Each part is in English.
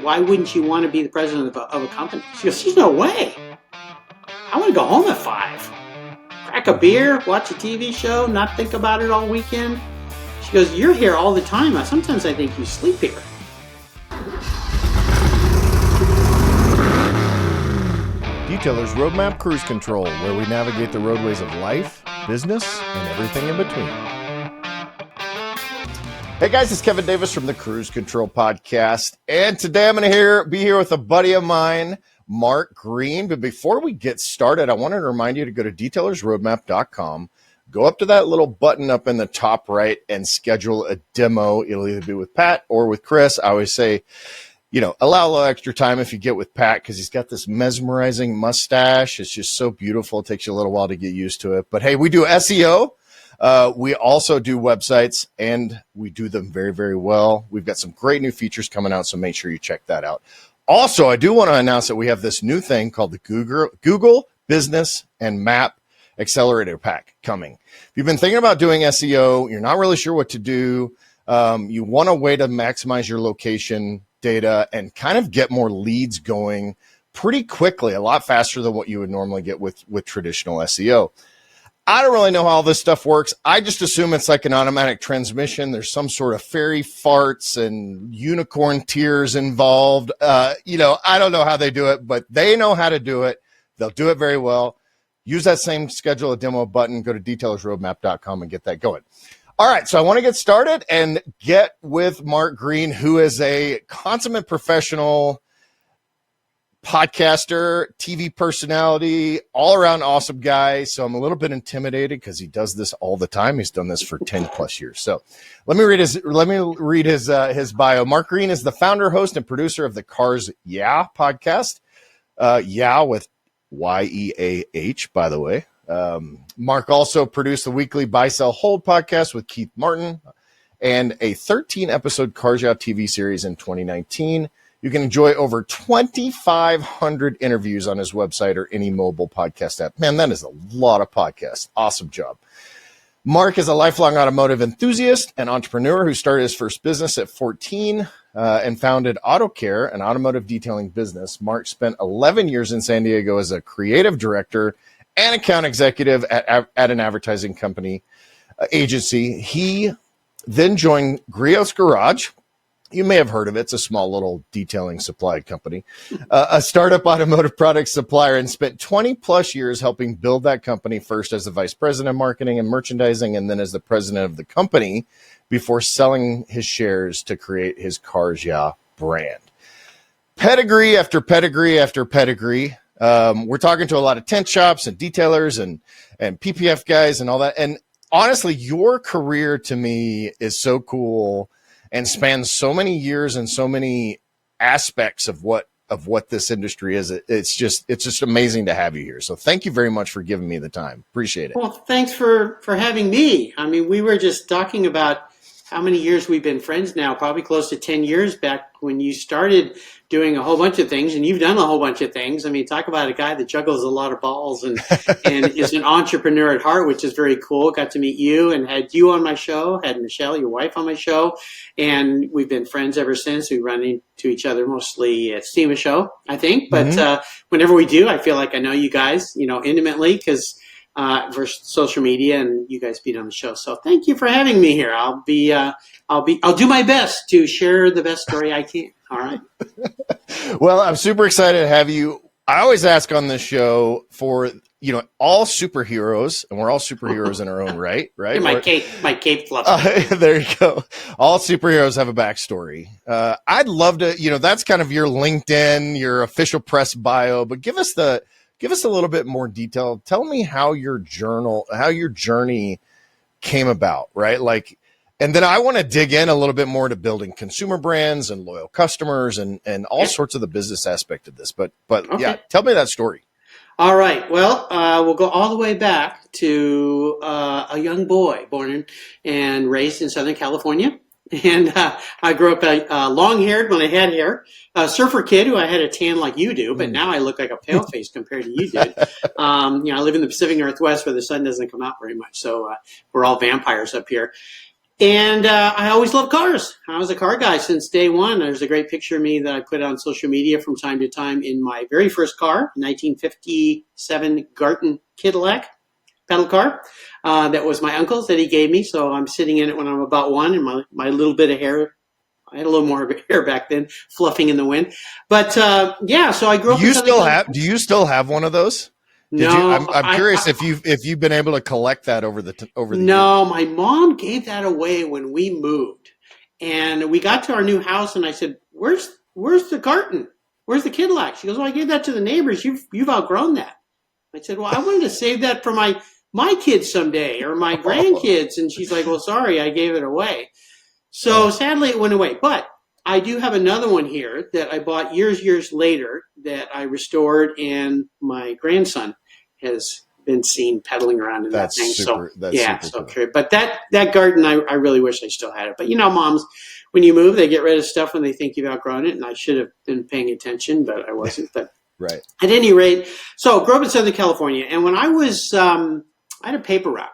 why wouldn't you want to be the president of a company? She goes, there's no way. I want to go home at 5. Crack a beer, watch a TV show, not think about it all weekend. She goes, you're here all the time. Sometimes I think you sleep here. Detailer's Roadmap Cruise Control, where we navigate the roadways of life, business, and everything in between. Hey guys, it's Kevin Davis from the Cruise Control Podcast, and today I'm going to be here with a buddy of mine, Mark Greene. But before we get started, I wanted to remind you to go to detailersroadmap.com, go up to that little button up in the top right, and schedule a demo. It'll either be with Pat or with Chris. I always say, allow a little extra time if you get with Pat, because he's got this mesmerizing mustache. It's just so beautiful. It takes you a little while to get used to it. But hey, we do SEO. We also do websites, and we do them very, very well. We've got some great new features coming out, so make sure you check that out. Also, I do want to announce that we have this new thing called the Google Business and Map Accelerator Pack coming. If you've been thinking about doing SEO, you're not really sure what to do, you want a way to maximize your location data and kind of get more leads going pretty quickly, a lot faster than what you would normally get with traditional SEO. I don't really know how all this stuff works. I just assume it's like an automatic transmission. There's some sort of fairy farts and unicorn tears involved. I don't know how they do it, but they know how to do it. They'll do it very well. Use that same schedule a demo button. Go to detailersroadmap.com and get that going. All right, so I want to get started and get with Mark Greene, who is a consummate professional podcaster, TV personality, all-around awesome guy. So I'm a little bit intimidated because he does this all the time. He's done this for 10 plus years. So let me read his bio. Mark Greene is the founder, host, and producer of the Cars Yeah podcast. Yeah with Y-E-A-H, by the way. Mark also produced the weekly Buy, Sell, Hold podcast with Keith Martin and a 13-episode Cars Yeah TV series in 2019. You can enjoy over 2,500 interviews on his website or any mobile podcast app. Man, that is a lot of podcasts. Awesome job. Mark is a lifelong automotive enthusiast and entrepreneur who started his first business at 14 and founded AutoCare, an automotive detailing business. Mark spent 11 years in San Diego as a creative director and account executive at an advertising company agency. He then joined Griot's Garage. You may have heard of it. It's a small little detailing supply company, a startup automotive product supplier, and spent 20 plus years helping build that company, first as the vice president of marketing and merchandising, and then as the president of the company before selling his shares to create his Cars Yeah brand. Pedigree after pedigree after pedigree. We're talking to a lot of tent shops and detailers and PPF guys and all that. And honestly, your career to me is so cool and spans so many years and so many aspects of what this industry is. It's just amazing to have you here. So thank you very much for giving me the time. Appreciate it. Well, thanks for having me. I mean, we were just talking about how many years we've been friends now, probably close to 10 years back when you started doing a whole bunch of things, and you've done a whole bunch of things. I mean, talk about a guy that juggles a lot of balls and is an entrepreneur at heart, which is very cool. Got to meet you and had you on my show, had Michelle, your wife, on my show, and we've been friends ever since. We run into each other mostly at SEMA show, I think, but whenever we do, I feel like I know you guys, intimately, because for social media, and you guys being on the show. So thank you for having me here. I'll do my best to share the best story I can. All right. Well, I'm super excited to have you. I always ask on this show for, all superheroes, and we're all superheroes in our own right? My cape fluff. There you go. All superheroes have a backstory. I'd love to, that's kind of your LinkedIn, your official press bio, but give us a little bit more detail. Tell me how your journey came about, right? And then I want to dig in a little bit more to building consumer brands and loyal customers and all sorts of the business aspect of this. But okay. Yeah, tell me that story. All right. Well, we'll go all the way back to a young boy born and raised in Southern California. And I grew up long-haired when I had hair, a surfer kid who I had a tan like you do, but now I look like a pale face compared to you did. I live in the Pacific Northwest where the sun doesn't come out very much, so we're all vampires up here. And I always loved cars. I was a car guy since day one. There's a great picture of me that I put on social media from time to time in my very first car, 1957 Garton Cadillac pedal car. That was my uncle's that he gave me. So I'm sitting in it when I'm about one, and my little bit of hair. I had a little more hair back then, fluffing in the wind. But yeah, so I grew up. Do you still have one of those? No, I'm curious if you've been able to collect that over the No, years. my mom gave that away when we moved, and we got to our new house, and I said, "Where's the carton? Where's the Cadillac?" She goes, "Well, I gave that to the neighbors. You've outgrown that." I said, "Well, I wanted to save that for my kids someday or my grandkids," and she's like, "Well, sorry, I gave it away." So sadly, it went away, but I do have another one here that I bought years later that I restored, and my grandson has been seen pedaling around in that thing. Super, so yeah, super so cool. curious. But that garden, I really wish I still had it. But moms, when you move, they get rid of stuff when they think you've outgrown it, and I should have been paying attention, but I wasn't. But right. At any rate, so grew up in Southern California, and when I was, I had a paper route.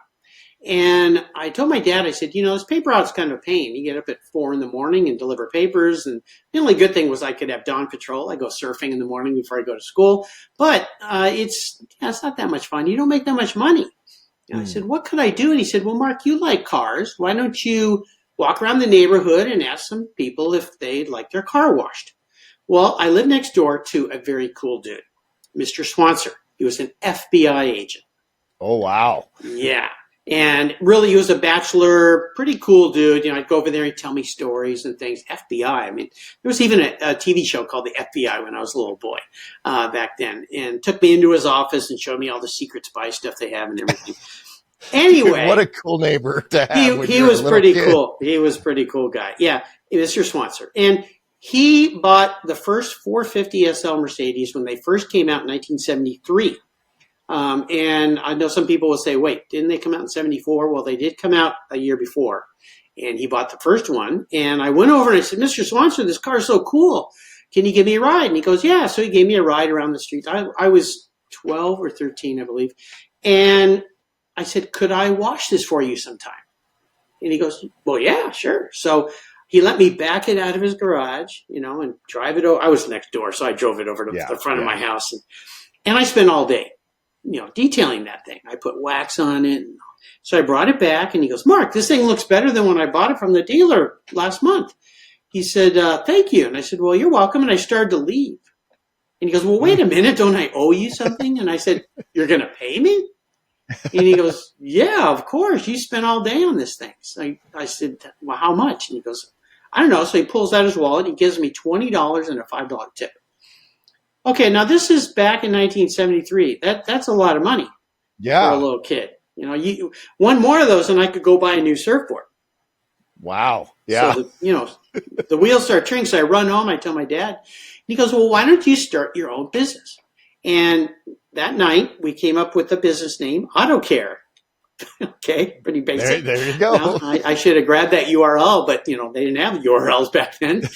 And I told my dad, I said, this paper route's kind of a pain. You get up at 4 a.m. and deliver papers. And the only good thing was I could have dawn patrol. I go surfing in the morning before I go to school. But it's not that much fun. You don't make that much money. And I said, what could I do? And he said, well, Mark, you like cars. Why don't you walk around the neighborhood and ask some people if they'd like their car washed? Well, I live next door to a very cool dude, Mr. Swanser. He was an FBI agent. Oh, wow. Yeah. And really, he was a bachelor, pretty cool dude. I'd go over there and he'd tell me stories and things. FBI. I mean, there was even a TV show called The FBI when I was a little boy back then, and took me into his office and showed me all the secret spy stuff they have and everything. Anyway, what a cool neighbor to have. He was pretty cool. He was a pretty cool guy. Yeah, Mr. Swanser. And he bought the first 450 SL Mercedes when they first came out in 1973. And I know some people will say, wait, didn't they come out in 74? Well, they did come out a year before. And he bought the first one. And I went over and I said, Mr. Swanson, this car is so cool. Can you give me a ride? And he goes, yeah. So he gave me a ride around the streets. I was 12 or 13, I believe. And I said, could I wash this for you sometime? And he goes, well, yeah, sure. So he let me back it out of his garage, and drive it over. I was next door, so I drove it over to the front of my house. And I spent all day detailing that thing. I put wax on it. So I brought it back, and he goes, Mark, this thing looks better than when I bought it from the dealer last month. He said, thank you. And I said, well, you're welcome. And I started to leave. And he goes, well, wait a minute. Don't I owe you something? And I said, you're going to pay me? And he goes, yeah, of course. You spent all day on this thing. So I said, well, how much? And he goes, I don't know. So he pulls out his wallet. He gives me $20 and a $5 tip. Okay, now this is back in 1973. That's a lot of money for a little kid. One more of those and I could go buy a new surfboard. Wow. Yeah. So the wheels start turning. So I run home. I tell my dad. And he goes, well, why don't you start your own business? And that night we came up with the business name, AutoCare. Okay, pretty basic. There you go. Now, I should have grabbed that URL, but they didn't have URLs back then.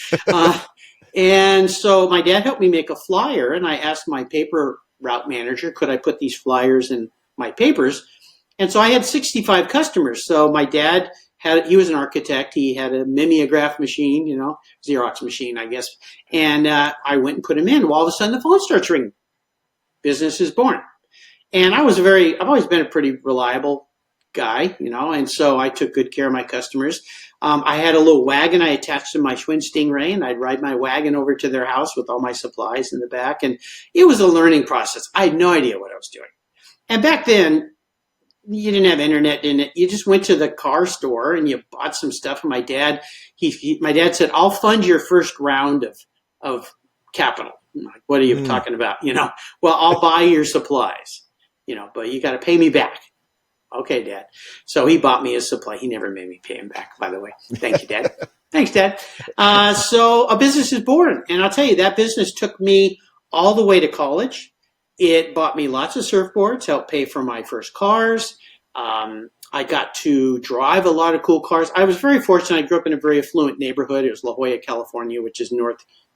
And so my dad helped me make a flyer, and I asked my paper route manager, could I put these flyers in my papers? And so I had 65 customers. So my dad he was an architect. He had a mimeograph machine, Xerox machine, I guess. And I went and put him in. Well, all of a sudden the phone starts ringing. Business is born. And I've always been a pretty reliable guy, and so I took good care of my customers. I had a little wagon I attached to my Schwinn Stingray, and I'd ride my wagon over to their house with all my supplies in the back. And it was a learning process. I had no idea what I was doing. And back then, you didn't have internet, didn't it? You just went to the car store and you bought some stuff. And my dad, my dad said, I'll fund your first round of capital. I'm like, what are you talking about? Well, I'll buy your supplies, but you got to pay me back. Okay, Dad. So he bought me his supply. He never made me pay him back, by the way. Thank you, Dad. Thanks, Dad. So a business is born. And I'll tell you, that business took me all the way to college. It bought me lots of surfboards, helped pay for my first cars. I got to drive a lot of cool cars. I was very fortunate. I grew up in a very affluent neighborhood. It was La Jolla, California, which is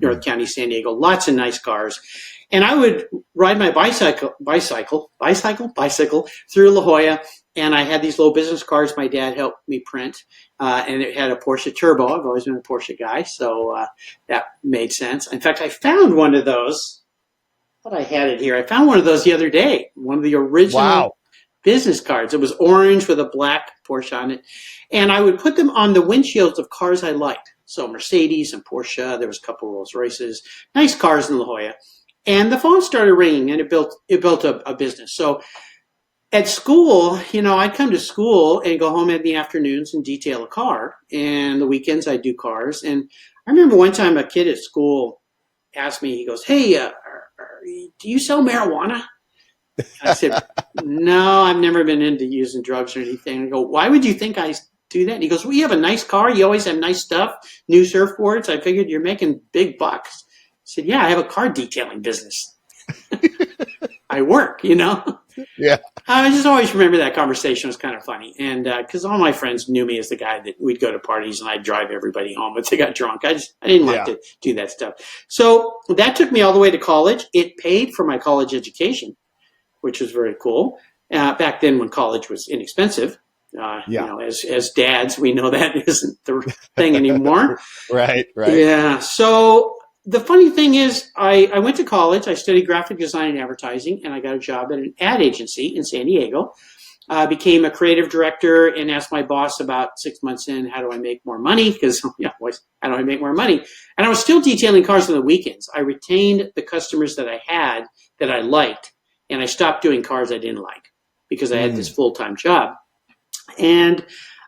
North County, San Diego, lots of nice cars. And I would ride my bicycle through La Jolla. And I had these little business cards my dad helped me print. And it had a Porsche Turbo. I've always been a Porsche guy. So that made sense. In fact, I found one of those. I thought I had it here. I found one of those the other day. One of the original business cards. It was orange with a black Porsche on it. And I would put them on the windshields of cars I liked. So Mercedes and Porsche. There was a couple of Rolls Royces. Nice cars in La Jolla. And the phone started ringing, and it built a business. So at school, I'd come to school and go home in the afternoons and detail a car. And the weekends I'd do cars. And I remember one time a kid at school asked me, he goes, "Hey, do you sell marijuana?" I said, "No, I've never been into using drugs or anything." I go, "Why would you think I do that?" And he goes, "Well, you have a nice car. You always have nice stuff, new surfboards. I figured you're making big bucks." I said, "Yeah, I have a car detailing business. I work, Yeah. I just always remember that conversation was kind of funny. And because all my friends knew me as the guy that we'd go to parties and I'd drive everybody home if they got drunk. I didn't like to do that stuff. So that took me all the way to college. It paid for my college education, which was very cool. Back then when college was inexpensive. As dads, we know that isn't the thing anymore. Right. Yeah. So the funny thing is I went to college. I studied graphic design and advertising, and I got a job at an ad agency in San Diego. Became a creative director and asked my boss about 6 months in, how do I make more money? Because, how do I make more money? And I was still detailing cars on the weekends. I retained the customers that I had that I liked, and I stopped doing cars I didn't like because I had this full-time job. And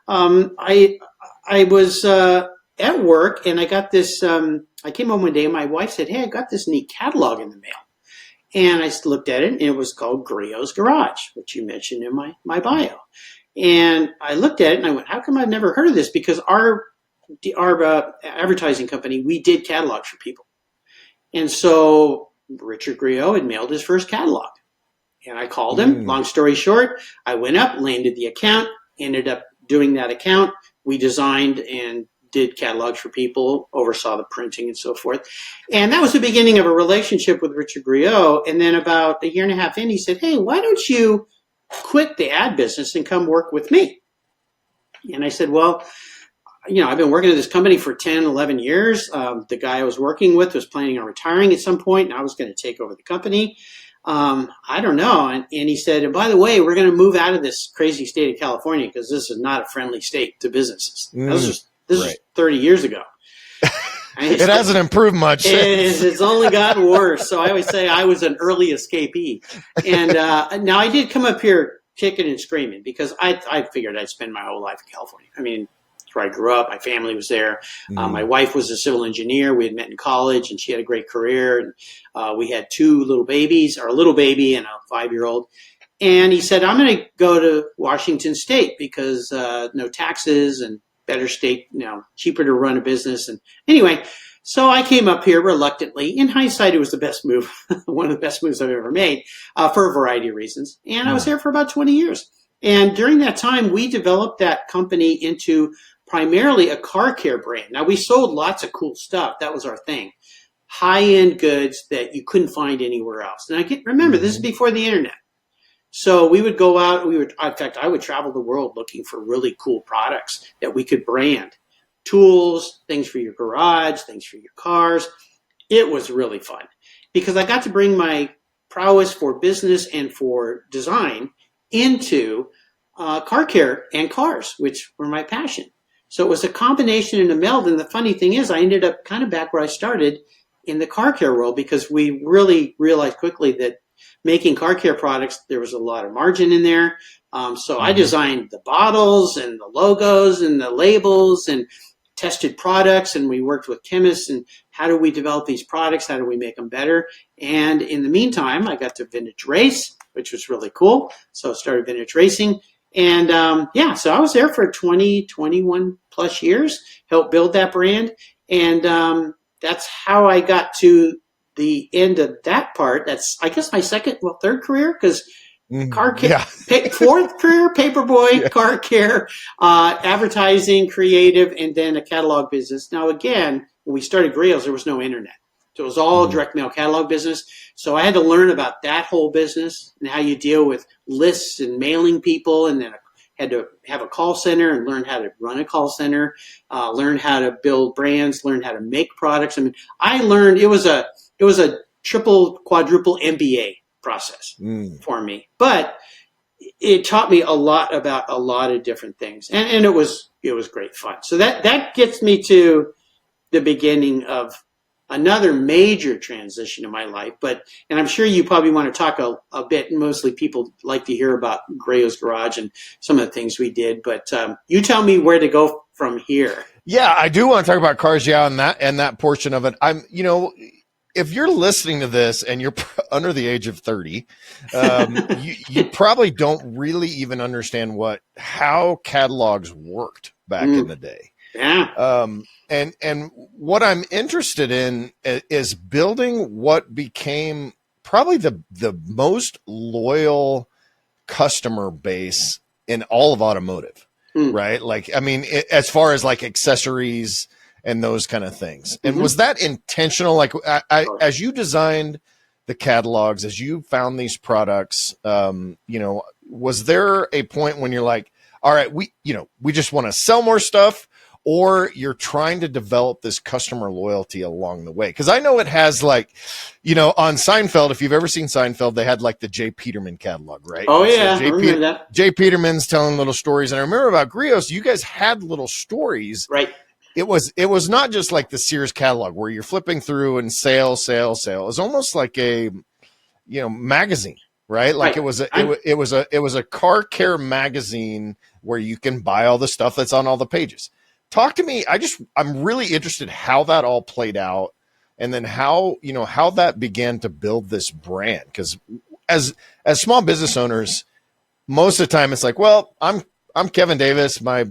I was at work, and I got this. I came home one day, and my wife said, "Hey, I got this neat catalog in the mail." And I looked at it, and it was called Griot's Garage, which you mentioned in my bio. And I looked at it, and I went, "How come I've never heard of this?" Because our advertising company, we did catalogs for people. And so Richard Griot had mailed his first catalog. And I called him. Long story short, I went up, landed the account, ended up doing that account. We designed and did catalogs for people, oversaw the printing and so forth. And that was the beginning of a relationship with Richard Griot. And then about a year and a half in, he said, "Hey, why don't you quit the ad business and come work with me?" And I said, "Well, I've been working at this company for 10, 11 years. The guy I was working with was planning on retiring at some point, and I was going to take over the company. I don't know." And he said, "And by the way, we're going to move out of this crazy state of California because this is not a friendly state to businesses." This is 30 years ago. It hasn't improved much. It's only gotten worse. So I always say I was an early escapee. And now I did come up here kicking and screaming because I figured I'd spend my whole life in California. I mean, it's where I grew up. My family was there. My wife was a civil engineer. We had met in college, and she had a great career. And we had two little babies, or a little baby and a 5-year-old. And he said, "I'm going to go to Washington State because no taxes and better state, cheaper to run a business." And anyway, so I came up here reluctantly. In hindsight, it was the best move, one of the best moves I've ever made for a variety of reasons. And I was there for about 20 years. And during that time, we developed that company into primarily a car care brand. Now, we sold lots of cool stuff. That was our thing. High-end goods that you couldn't find anywhere else. And remember, this is before the internet. So we would go out, I would travel the world looking for really cool products that we could brand. Tools, things for your garage, things for your cars. It was really fun because I got to bring my prowess for business and for design into car care and cars, which were my passion. So it was a combination and a meld. And the funny thing is, I ended up kind of back where I started in the car care world because we really realized quickly that making car care products, there was a lot of margin in there. So I designed the bottles and the logos and the labels and tested products. And we worked with chemists and how do we develop these products? How do we make them better? And in the meantime, I got to vintage race, which was really cool. So I started vintage racing. And so I was there for 20, 21 plus years, helped build that brand. And that's how I got to the end of that part. That's, I guess, my third career, because car care, fourth career, paperboy, car care, advertising, creative, and then a catalog business. Now, again, when we started Griot's, there was no internet. So it was all direct mail catalog business. So I had to learn about that whole business and how you deal with lists and mailing people, and then had to have a call center and learn how to run a call center, learn how to build brands, learn how to make products. I mean, I learned it was a triple, quadruple MBA process for me, but it taught me a lot about a lot of different things, and it was great fun. So that gets me to the beginning of another major transition in my life. And I'm sure you probably want to talk a bit. Mostly people like to hear about Griot's Garage and some of the things we did. But you tell me where to go from here. Yeah, I do want to talk about cars, and that portion of it. If you're listening to this and you're under the age of 30, you probably don't really even understand how catalogs worked back in the day. Yeah. And what I'm interested in is building what became probably the most loyal customer base in all of automotive, right? Like, I mean, as far as like accessories and those kind of things. And was that intentional? Like, as you designed the catalogs, as you found these products, was there a point when you're like, all right, we just want to sell more stuff, or you're trying to develop this customer loyalty along the way? Because I know it has, like, on Seinfeld, if you've ever seen Seinfeld, they had like the J. Peterman catalog, right? Oh, so yeah. I remember that. J. Peterman's telling little stories. And I remember about Griot, you guys had little stories. Right. It was not just like the Sears catalog where you're flipping through and sale. It was almost like a, magazine, right? Like it was a car care magazine where you can buy all the stuff that's on all the pages. Talk to me. I'm really interested how that all played out, and then how that began to build this brand. Because as small business owners, most of the time it's like, well, I'm Kevin Davis. My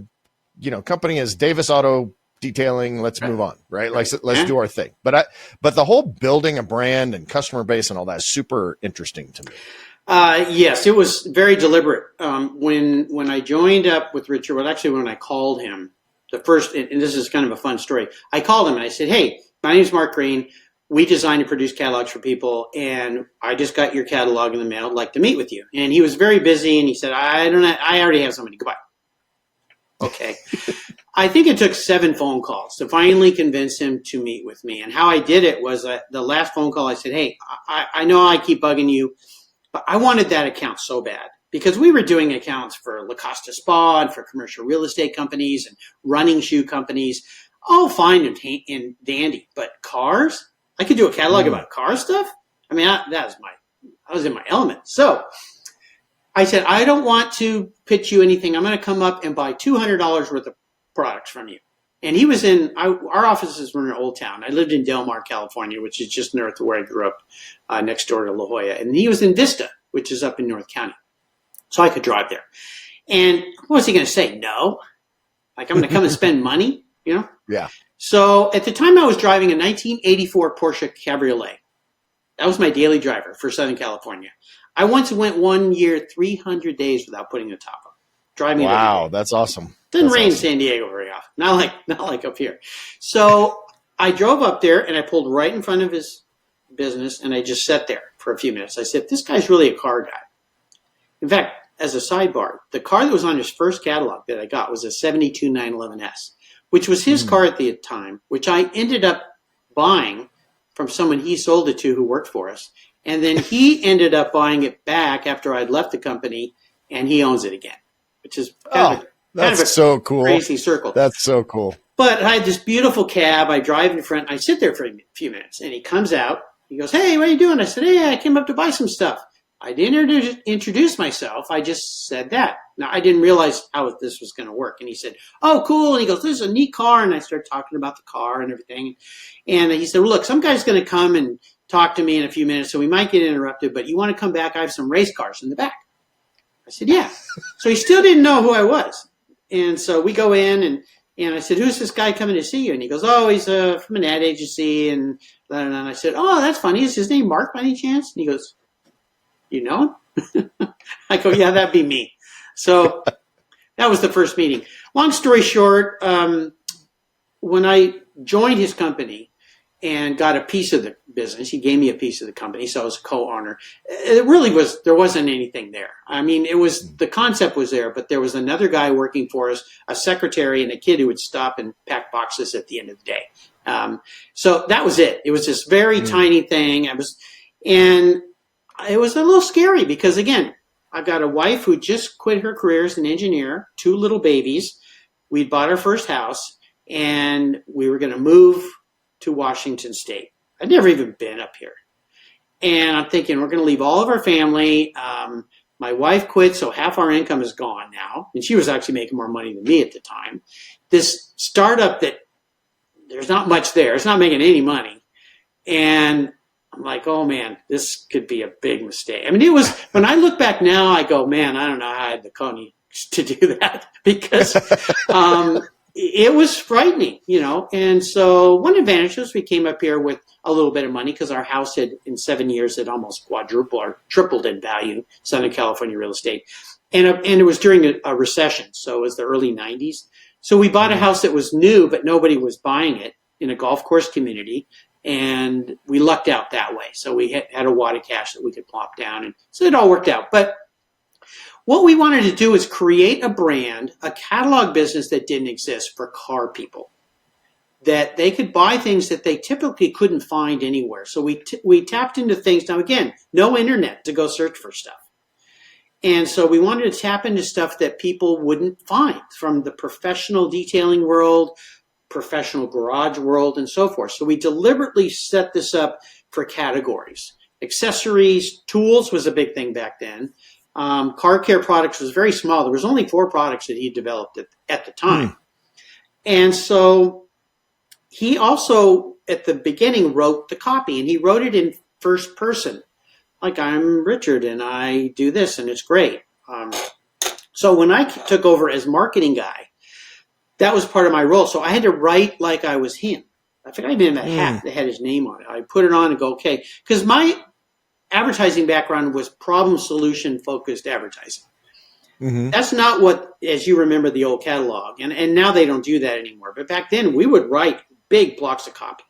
company is Davis Auto Detailing. Let's move on, right? Let's do our thing. But the whole building a brand and customer base and all that is super interesting to me. Yes, it was very deliberate. When I joined up with Richard, when I called him, the first, and this is kind of a fun story, I called him and I said, "Hey, my name is Mark Greene. We design and produce catalogs for people, and I just got your catalog in the mail. I'd like to meet with you." And he was very busy, and he said, "I already have somebody. Goodbye." Okay. I think it took 7 phone calls to finally convince him to meet with me. And how I did it was the last phone call, I said, "Hey, I know I keep bugging you, but I wanted that account so bad." Because we were doing accounts for La Costa Spa and for commercial real estate companies and running shoe companies. All fine and dandy. But cars? I could do a catalog about car stuff? I mean, I was in my element. So I said, "I don't want to pitch you anything. I'm going to come up and buy $200 worth of products from you." And he was our offices were in Old Town. I lived in Del Mar, California, which is just north of where I grew up, next door to La Jolla. And he was in Vista, which is up in North County. So I could drive there. And what was he going to say? No. Like, I'm going to come and spend money, Yeah. So at the time I was driving a 1984 Porsche Cabriolet. That was my daily driver for Southern California. I once went 1 year, 300 days without putting the top up. Driving. Wow, that's awesome. Didn't rain in San Diego very often. Not like up here. So I drove up there and I pulled right in front of his business and I just sat there for a few minutes. I said, "This guy's really a car guy." In fact, as a sidebar, the car that was on his first catalog that I got was a 72 911S, which was his car at the time, which I ended up buying from someone he sold it to who worked for us. And then he ended up buying it back after I'd left the company, and he owns it again, which is kind of a so cool. Crazy circle. That's so cool. But I had this beautiful cab. I drive in front. I sit there for a few minutes, and he comes out. He goes, "Hey, what are you doing?" I said, "Hey, I came up to buy some stuff." I didn't introduce myself. I just said that. Now, I didn't realize how this was going to work. And he said, "Oh, cool." And he goes, "This is a neat car." And I started talking about the car and everything. And he said, "Well, look, some guy's going to come and talk to me in a few minutes, so we might get interrupted, but you want to come back? I have some race cars in the back." I said, "Yeah." So he still didn't know who I was. And so we go in, and I said, "Who's this guy coming to see you?" And he goes, "Oh, he's from an ad agency." And I said, "Oh, that's funny. Is his name Mark by any chance?" And he goes, "You know him?" I go, "Yeah, that'd be me." So that was the first meeting. Long story short, when I joined his company, and got a piece of the business. He gave me a piece of the company, so I was a co-owner. It really was, there wasn't anything there. I mean, it was, the concept was there, but there was another guy working for us, a secretary and a kid who would stop and pack boxes at the end of the day. So that was it. It was this very tiny thing. And it was a little scary because, again, I've got a wife who just quit her career as an engineer, 2 little babies. We'd bought our first house, and we were going to move to Washington State. I'd never even been up here. And I'm thinking, we're going to leave all of our family. My wife quit, so half our income is gone now. And she was actually making more money than me at the time. This startup that there's not much there. It's not making any money. And I'm like, oh, man, this could be a big mistake. I mean, it was, when I look back now, I go, man, I don't know how I had the coney to do that because it was frightening, you know. And so one advantage was we came up here with a little bit of money because our house had, in 7 years, had almost quadrupled or tripled in value, Southern California real estate. And it was during a recession, so it was the early 90s. So we bought a house that was new, but nobody was buying it in a golf course community. And we lucked out that way. So we had a wad of cash that we could plop down. And so it all worked out. But what we wanted to do is create a brand, a catalog business that didn't exist for car people, that they could buy things that they typically couldn't find anywhere. So we tapped into things. Now, again, no internet to go search for stuff. And so we wanted to tap into stuff that people wouldn't find from the professional detailing world, professional garage world, and so forth. So we deliberately set this up for categories. Accessories, tools was a big thing back then. Car care products was very small. There was only 4 products that he developed at the time. And so he also, at the beginning, wrote the copy, and he wrote it in first person. Like, I'm Richard, and I do this, and it's great. So when I took over as marketing guy, that was part of my role. So I had to write like I was him. I think I even had a hat that had his name on it. I put it on and go, okay. Because my advertising background was problem solution focused advertising. That's not what, as you remember, the old catalog. And now they don't do that anymore. But back then we would write big blocks of copy.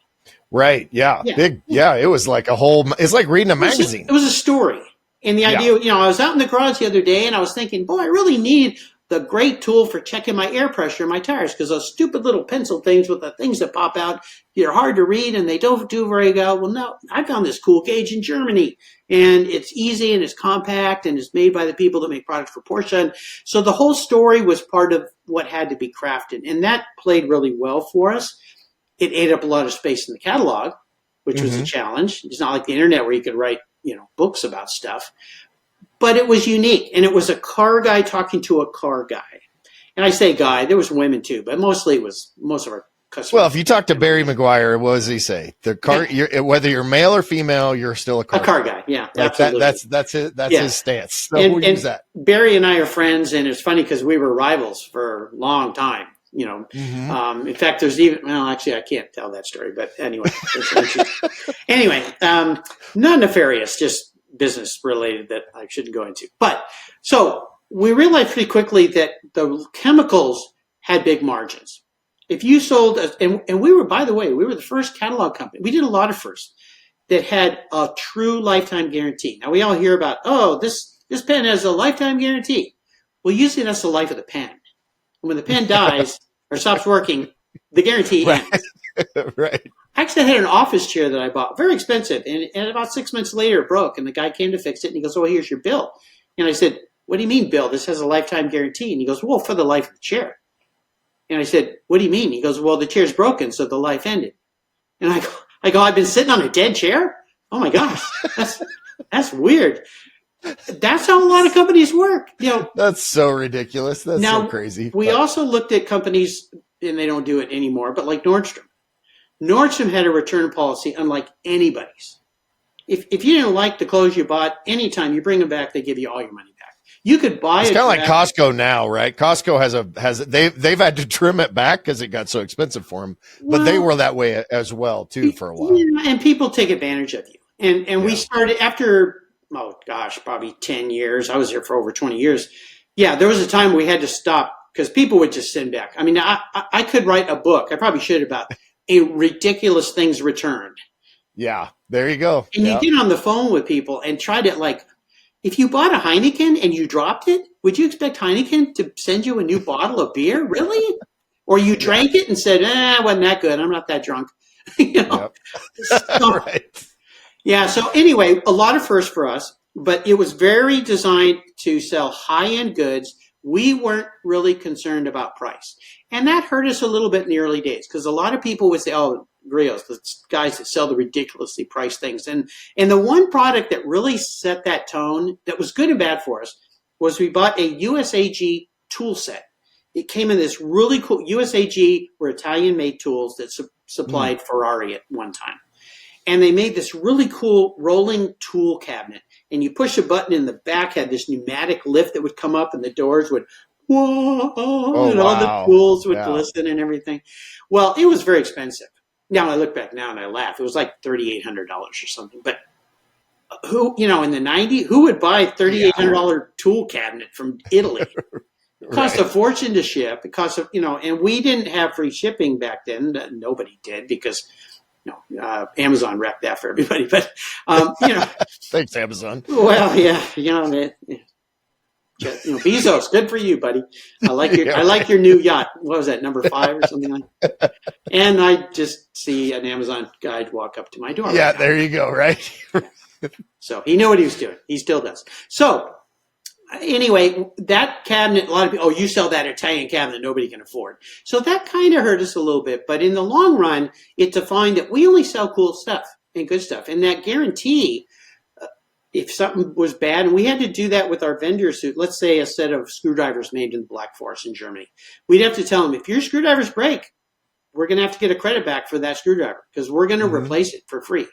Right. Yeah. Big. Yeah. It was like it's like reading a magazine. It was a story. And the idea, you know, I was out in the garage the other day and I was thinking, boy, I really need the great tool for checking my air pressure in my tires, because those stupid little pencil things with the things that pop out, they're hard to read and they don't do very well. Well, no, I found this cool gauge in Germany, and it's easy and it's compact and it's made by the people that make products for Porsche. And so the whole story was part of what had to be crafted, and that played really well for us. It ate up a lot of space in the catalog, which was a challenge. It's not like the internet where you could write, you know, books about stuff. But it was unique, and it was a car guy talking to a car guy. And I say guy, there was women too, but mostly it was most of our customers. Well, if you talk to Barry Maguire, what does he say? The car, whether you're male or female, you're still a car guy. Yeah, like absolutely. That's his stance. So we'll use that. Barry and I are friends, and it's funny because we were rivals for a long time. You know, in fact, there's even, well, actually, I can't tell that story, but anyway, not nefarious, just business related that I shouldn't go into. But so we realized pretty quickly that the chemicals had big margins. If you sold, and we were, by the way, we were the first catalog company. We did a lot of firsts that had a true lifetime guarantee. Now we all hear about, oh, this pen has a lifetime guarantee. Well, usually that's the life of the pen. And when the pen dies or stops working, the guarantee ends. Right. Actually, I had an office chair that I bought, very expensive, and about 6 months later it broke, and the guy came to fix it, and he goes, oh, here's your bill. And I said, what do you mean, Bill? This has a lifetime guarantee. And he goes, well, for the life of the chair. And I said, what do you mean? He goes, well, the chair's broken, so the life ended. And I go, I've been sitting on a dead chair? Oh, my gosh, that's weird. That's how a lot of companies work. You know, that's so ridiculous. That's so crazy. We also looked at companies, and they don't do it anymore, but like Nordstrom. Nordstrom had a return policy unlike anybody's. If you didn't like the clothes you bought, anytime you bring them back, they give you all your money back. You could buy it. It's kind of like Costco now, right? Costco they've had to trim it back because it got so expensive for them, but they were that way as well too for a while. Yeah, and people take advantage of you. And we started after, oh gosh, probably 10 years. I was here for over 20 years. Yeah, there was a time we had to stop because people would just send back. I mean, I could write a book. I probably should about ridiculous things returned. Yeah, there you go. And you get on the phone with people and try to, like, if you bought a Heineken and you dropped it, would you expect Heineken to send you a new bottle of beer? Really? Or you drank it and said, it wasn't that good. I'm not that drunk. You know? So, Right. yeah. So anyway, a lot of firsts for us, but it was very designed to sell high-end goods. We weren't really concerned about price. And that hurt us a little bit in the early days because a lot of people would say, oh, Griots, the guys that sell the ridiculously priced things. And the one product that really set that tone that was good and bad for us was we bought a USAG tool set. It came in this really cool, USAG were Italian-made tools that supplied Ferrari at one time. And they made this really cool rolling tool cabinet. And you push a button in the back, had this pneumatic lift that would come up and the doors would, whoa, and all the tools would glisten and everything. Well, it was very expensive. Now I look back now and I laugh. It was like $3,800 or something. But who, in the 90s, who would buy a $3,800 tool cabinet from Italy? It cost a fortune to ship. It cost, and we didn't have free shipping back then. Nobody did because, Amazon wrecked that for everybody. But, Thanks, Amazon. Well, yeah, Bezos, good for you, buddy. I like your new yacht. What was that, number 5 or something like that? And I just see an Amazon guy walk up to my door. Yeah, there you go, right? So he knew what he was doing. He still does. So anyway, that cabinet, a lot of people, you sell that Italian cabinet nobody can afford. So that kind of hurt us a little bit. But in the long run, it defined that we only sell cool stuff and good stuff. And that guarantee, if something was bad, and we had to do that with our vendors, let's say a set of screwdrivers made in the Black Forest in Germany. We'd have to tell them, if your screwdrivers break, we're going to have to get a credit back for that screwdriver because we're going to replace it for free.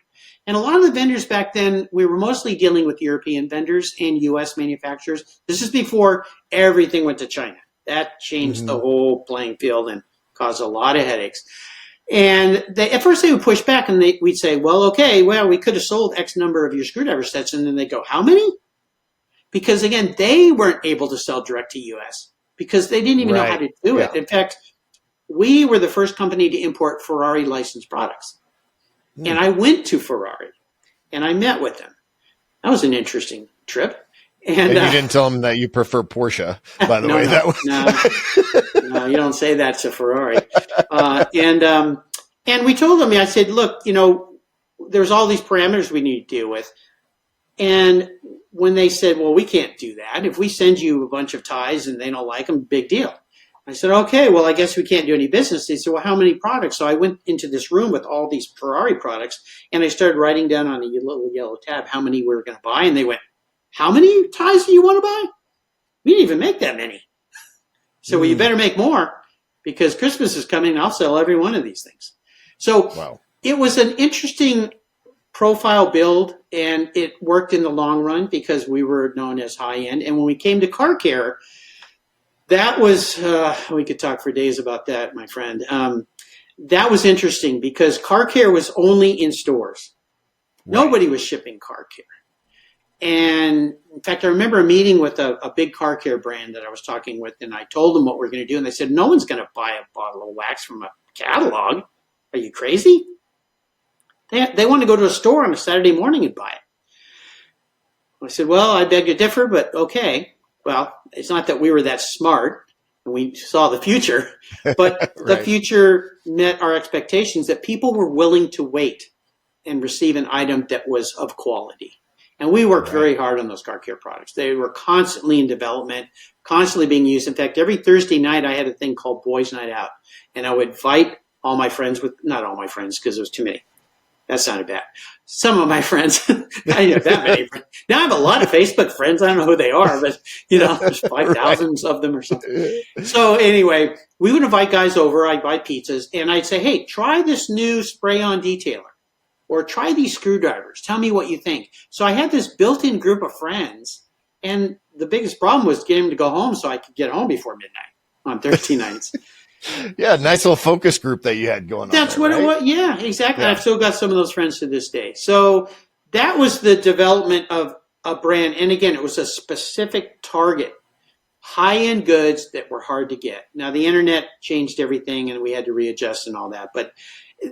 And a lot of the vendors back then, we were mostly dealing with European vendors and U.S. manufacturers. This is before everything went to China. That changed the whole playing field and caused a lot of headaches. And at first they would push back and we'd say, well, okay, we could have sold X number of your screwdriver sets. And then they go, how many? Because, again, they weren't able to sell direct to U.S. because they didn't even know how to do it. In fact, we were the first company to import Ferrari licensed products. And I went to Ferrari and I met with them. That was an interesting trip. And you didn't tell them that you prefer Porsche, by the way. No, you don't say that to Ferrari. And we told them, I said, look, there's all these parameters we need to deal with. And when they said, well, we can't do that. If we send you a bunch of ties and they don't like them, big deal. I said, okay, well, I guess we can't do any business. They said, well, how many products? So I went into this room with all these Ferrari products, and I started writing down on a little yellow tab how many we were going to buy. And they went, how many ties do you want to buy? We didn't even make that many. So well, you better make more because Christmas is coming and I'll sell every one of these things. So It was an interesting profile build, and it worked in the long run because we were known as high-end. And when we came to car care, that was, we could talk for days about that, my friend. That was interesting because car care was only in stores. Nobody was shipping car care. And in fact, I remember a meeting with a big car care brand that I was talking with, and I told them what we're going to do. And they said, no one's going to buy a bottle of wax from a catalog. Are you crazy? They want to go to a store on a Saturday morning and buy it. I said, well, I beg to differ, but okay. Well, it's not that we were that smart and we saw the future, but the future met our expectations that people were willing to wait and receive an item that was of quality. And we worked very hard on those car care products. They were constantly in development, constantly being used. In fact, every Thursday night I had a thing called Boys Night Out, and I would invite all my friends not all my friends because there was too many. That sounded bad. Some of my friends, I didn't have that many friends. Now I have a lot of Facebook friends. I don't know who they are, but there's 5,000 of them or something. So anyway, we would invite guys over. I'd buy pizzas and I'd say, hey, try this new spray-on detailer or try these screwdrivers. Tell me what you think. So I had this built-in group of friends, and the biggest problem was getting them to go home so I could get home before midnight on Thursday nights. Yeah, nice little focus group that you had going on. That's what it was. Yeah, exactly. Yeah. I've still got some of those friends to this day. So that was the development of a brand. And again, it was a specific target, high-end goods that were hard to get. Now the internet changed everything, and we had to readjust and all that. But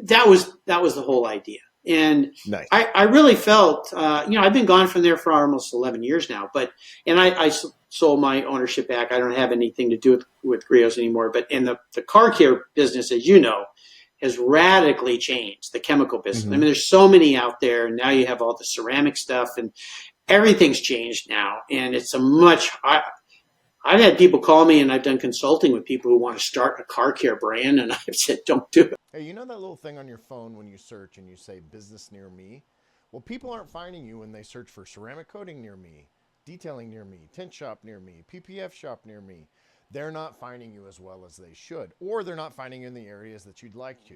that was the whole idea. And Nice. I really felt, I've been gone from there for almost 11 years now. And I sold my ownership back. I don't have anything to do with Griot anymore. But in the car care business, as you know, has radically changed, the chemical business. I mean, there's so many out there, and now you have all the ceramic stuff, and everything's changed now. And it's I've had people call me, and I've done consulting with people who want to start a car care brand, and I've said, don't do it. Hey, you know that little thing on your phone when you search and you say business near me? Well, people aren't finding you when they search for ceramic coating near me, detailing near me, tint shop near me, PPF shop near me. They're not finding you as well as they should, or they're not finding you in the areas that you'd like to.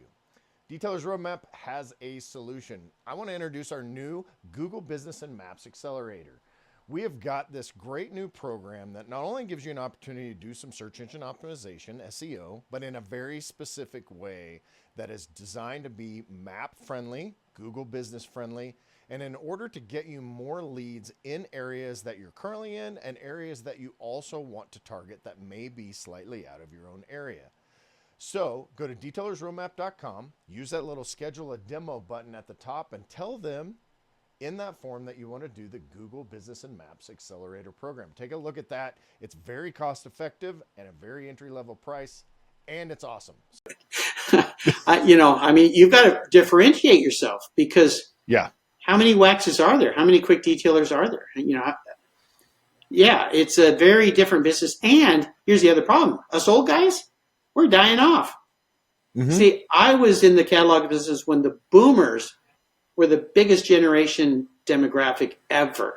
Detailer's Roadmap has a solution. I want to introduce our new Google Business and Maps Accelerator. We have got this great new program that not only gives you an opportunity to do some search engine optimization, SEO, but in a very specific way that is designed to be map friendly, Google business friendly, and in order to get you more leads in areas that you're currently in and areas that you also want to target that may be slightly out of your own area. So go to detailersroadmap.com, use that little schedule a demo button at the top, and tell them in that form that you want to do the Google Business and Maps Accelerator program. Take a look at that. It's very cost effective at a very entry level price, and it's awesome. You've got to differentiate yourself, because how many waxes are there? How many quick detailers are there? It's a very different business. And here's the other problem. Us old guys, we're dying off. See, I was in the catalog business when the boomers were the biggest generation demographic ever.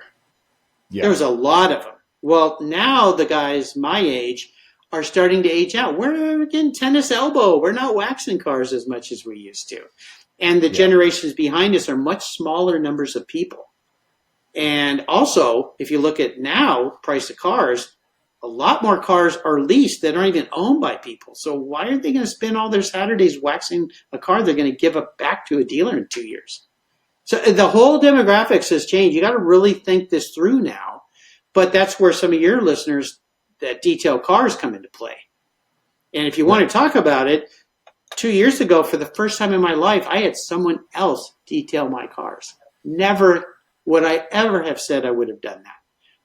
There was a lot of them. Well, now the guys my age are starting to age out. We're getting tennis elbow. We're not waxing cars as much as we used to. And the generations behind us are much smaller numbers of people. And also, if you look at now, price of cars, a lot more cars are leased that aren't even owned by people. So why are they going to spend all their Saturdays waxing a car they're going to give up back to a dealer in 2 years? So the whole demographics has changed. You got to really think this through now. But that's where some of your listeners that detail cars come into play. And if you want to talk about it, 2 years ago, for the first time in my life, I had someone else detail my cars. Never would I ever have said I would have done that.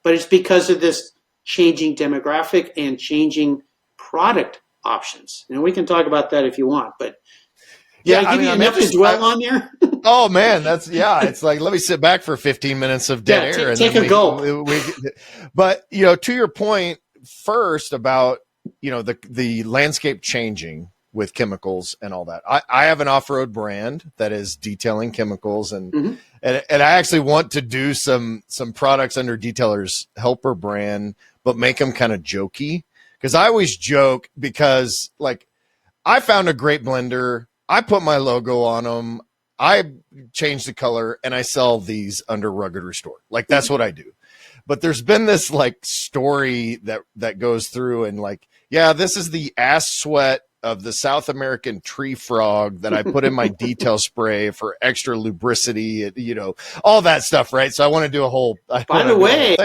But it's because of this changing demographic and changing product options. And we can talk about that if you want. But did I give you enough to dwell on there? Oh man, it's like, let me sit back for 15 minutes of dead air. Take a gulp. But to your point first about, the landscape changing with chemicals and all that. I have an off-road brand that is detailing chemicals and I actually want to do some products under Detailer's Helper brand, but make them kind of jokey. Because I always joke because like I found a great blender. I put my logo on them. I change the color and I sell these under Rugged Restore. Like that's what I do. But there's been this like story that goes through and like, this is the ass sweat of the South American tree frog that I put in my detail spray for extra lubricity, all that stuff, right? So I want to do a whole. By the way,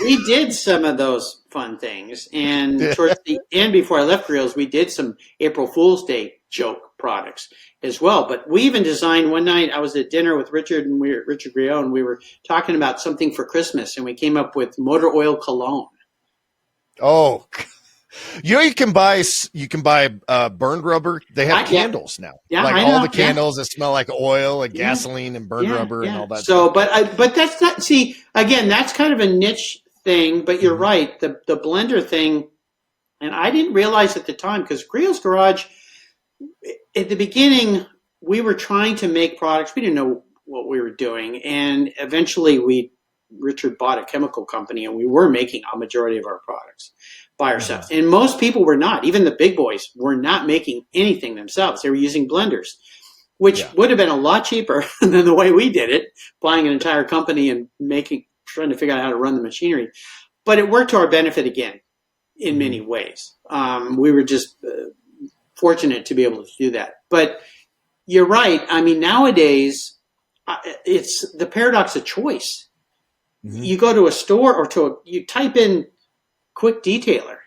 we did some of those fun things, and towards the end, before I left Griot's, we did some April Fool's Day joke products as well. But we even designed one night. I was at dinner with Richard Griot, and we were talking about something for Christmas, and we came up with motor oil cologne. Oh. You can buy burned rubber. They have candles now. Yeah, like I know, all the candles that smell like oil and gasoline and burned rubber and all that. So, stuff. But that's not. See, again, that's kind of a niche thing. But you're right. The blender thing, and I didn't realize at the time because Griot's Garage, at the beginning, we were trying to make products. We didn't know what we were doing, and eventually Richard bought a chemical company, and we were making a majority of our products by ourselves. And most people were not. Even the big boys were not making anything themselves. They were using blenders, which would have been a lot cheaper than the way we did it, buying an entire company and trying to figure out how to run the machinery. But it worked to our benefit again in many ways. We were just fortunate to be able to do that. But you're right. I mean, nowadays, it's the paradox of choice. You go to a store or you type in quick detailer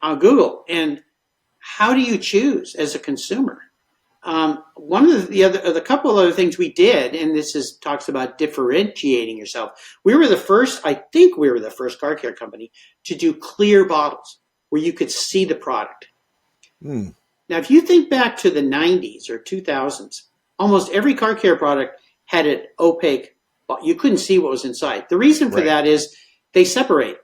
on Google. And how do you choose as a consumer? One of the couple of other things we did, and talks about differentiating yourself. I think we were the first car care company to do clear bottles where you could see the product. Mm. Now, if you think back to the 90s or 2000s, almost every car care product had an opaque, you couldn't see what was inside. The reason for that is they separate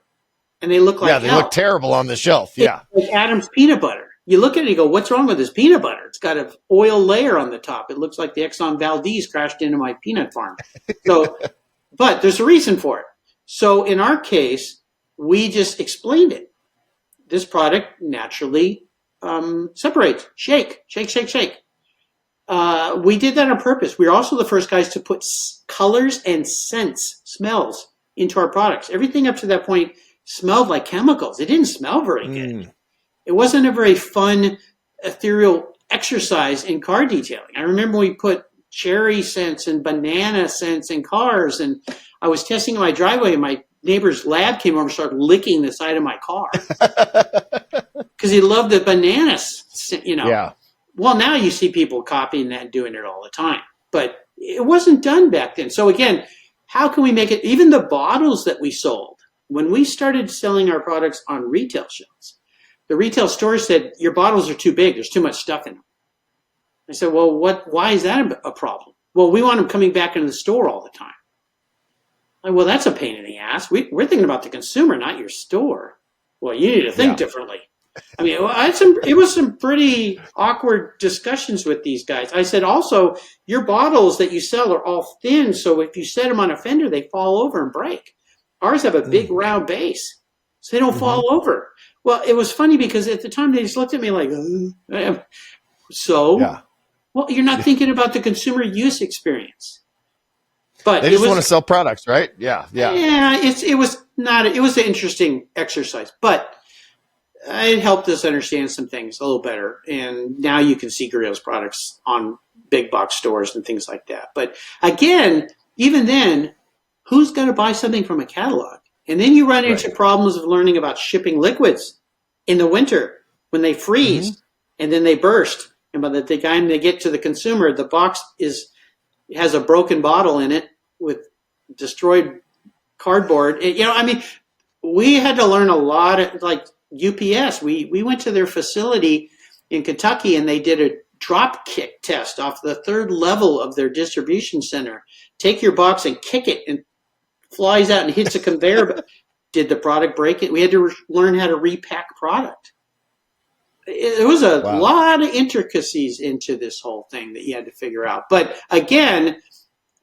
and they look like they look terrible on the shelf. It's like Adam's peanut butter. You look at it and you go, what's wrong with this peanut butter? It's got an oil layer on the top. It looks like the Exxon Valdez crashed into my peanut farm. So, but there's a reason for it. So in our case, we just explained it. This product naturally separates. Shake, shake, shake, shake. We did that on purpose. We were also the first guys to put colors and scents, smells into our products. Everything up to that point smelled like chemicals. It didn't smell very good. It wasn't a very fun, ethereal exercise in car detailing. I remember we put cherry scents and banana scents in cars, and I was testing in my driveway, and my neighbor's lab came over and started licking the side of my car because he loved the bananas, Yeah. Well, now you see people copying that and doing it all the time, but it wasn't done back then. So again, how can we make it? Even the bottles that we sold, when we started selling our products on retail shelves, the retail store said, your bottles are too big. There's too much stuff in them. I said, well, why is that a problem? Well, we want them coming back into the store all the time. Well, that's a pain in the ass. We're thinking about the consumer, not your store. Well, you need to think differently. I mean, it was some pretty awkward discussions with these guys. I said, also, your bottles that you sell are all thin, so if you set them on a fender, they fall over and break. Ours have a big round base, so they don't fall over. Well, it was funny because at the time they just looked at me like, well, you're not thinking about the consumer use experience. But they just want to sell products, right? Yeah. It was an interesting exercise, but it helped us understand some things a little better. And now you can see Griot's products on big box stores and things like that. But again, even then, who's going to buy something from a catalog? And then you run into problems of learning about shipping liquids in the winter when they freeze and then they burst. And by the time they get to the consumer, the box has a broken bottle in it with destroyed cardboard. We had to learn a lot of, like UPS. We went to their facility in Kentucky and they did a drop kick test off the third level of their distribution center. Take your box and kick it and flies out and hits a conveyor. But did the product break it? We had to learn how to repack product. It was a lot of intricacies into this whole thing that you had to figure out. But again,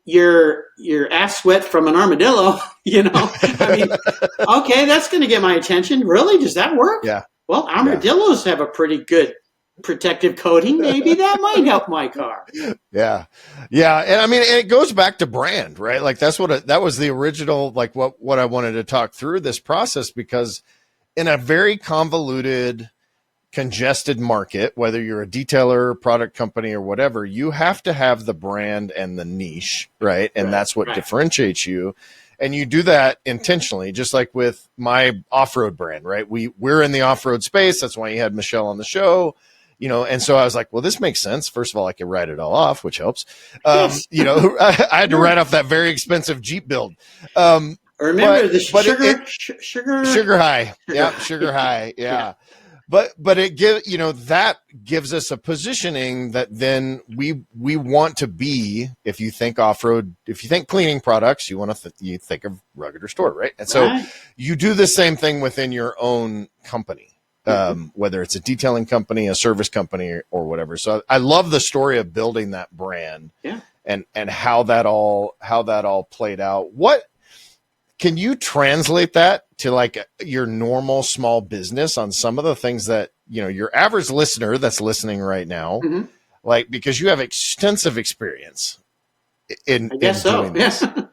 your ass sweat from an armadillo, I mean, okay, that's going to get my attention. Really? Does that work? Yeah. Well, armadillos have a pretty good protective coating. Maybe that might help my car. Yeah. And I mean, it goes back to brand, right? Like that was the original, like what I wanted to talk through this process, because in a very convoluted, congested market, whether you're a detailer, product company, or whatever, you have to have the brand and the niche, right? And that's what differentiates you. And you do that intentionally, just like with my off-road brand, right? We're in the off-road space. That's why you had Michelle on the show, and so I was like, well, this makes sense. First of all, I can write it all off, which helps. I had to write off that very expensive Jeep build. Remember the sugar high. Yeah. Sugar high. Yeah. But it that gives us a positioning that then we want to be. If you think off-road, if you think cleaning products, you want to you think of Rugged Restore, right? And so you do the same thing within your own company, whether it's a detailing company, a service company, or whatever. So I love the story of building that brand, and how that all played out. What can you translate that to like your normal small business on some of the things that, your average listener that's listening right now, like, because you have extensive experience in doing this. Kind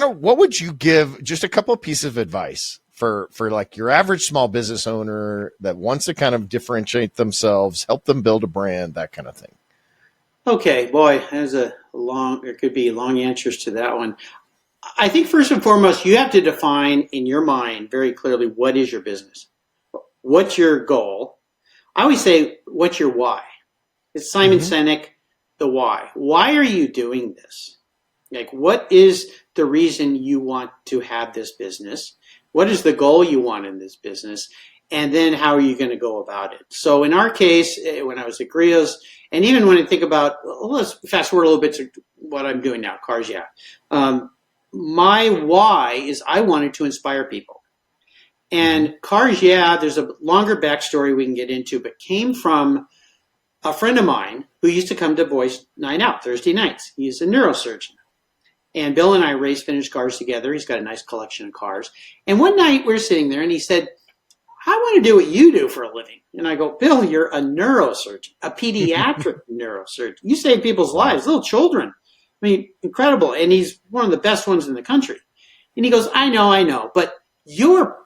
of what would you give, just a couple of pieces of advice for like your average small business owner that wants to kind of differentiate themselves, help them build a brand, that kind of thing? Okay, boy, there could be long answers to that one. I think first and foremost, you have to define in your mind very clearly what is your business. What's your goal? I always say, what's your why? It's Simon Sinek, the why. Why are you doing this? Like, what is the reason you want to have this business? What is the goal you want in this business? And then how are you going to go about it? So in our case, when I was at Griot, and even when I think about, let's fast forward a little bit to what I'm doing now, Cars Yeah. My why is I wanted to inspire people. And Cars Yeah, there's a longer backstory we can get into, but came from a friend of mine who used to come to Boys Night Out Thursday nights. He's a neurosurgeon. And Bill and I race vintage cars together. He's got a nice collection of cars. And one night we're sitting there and he said, I want to do what you do for a living. And I go, Bill, you're a neurosurgeon, a pediatric neurosurgeon. You save people's lives, little children. I mean, incredible. And he's one of the best ones in the country. And he goes, I know, but you're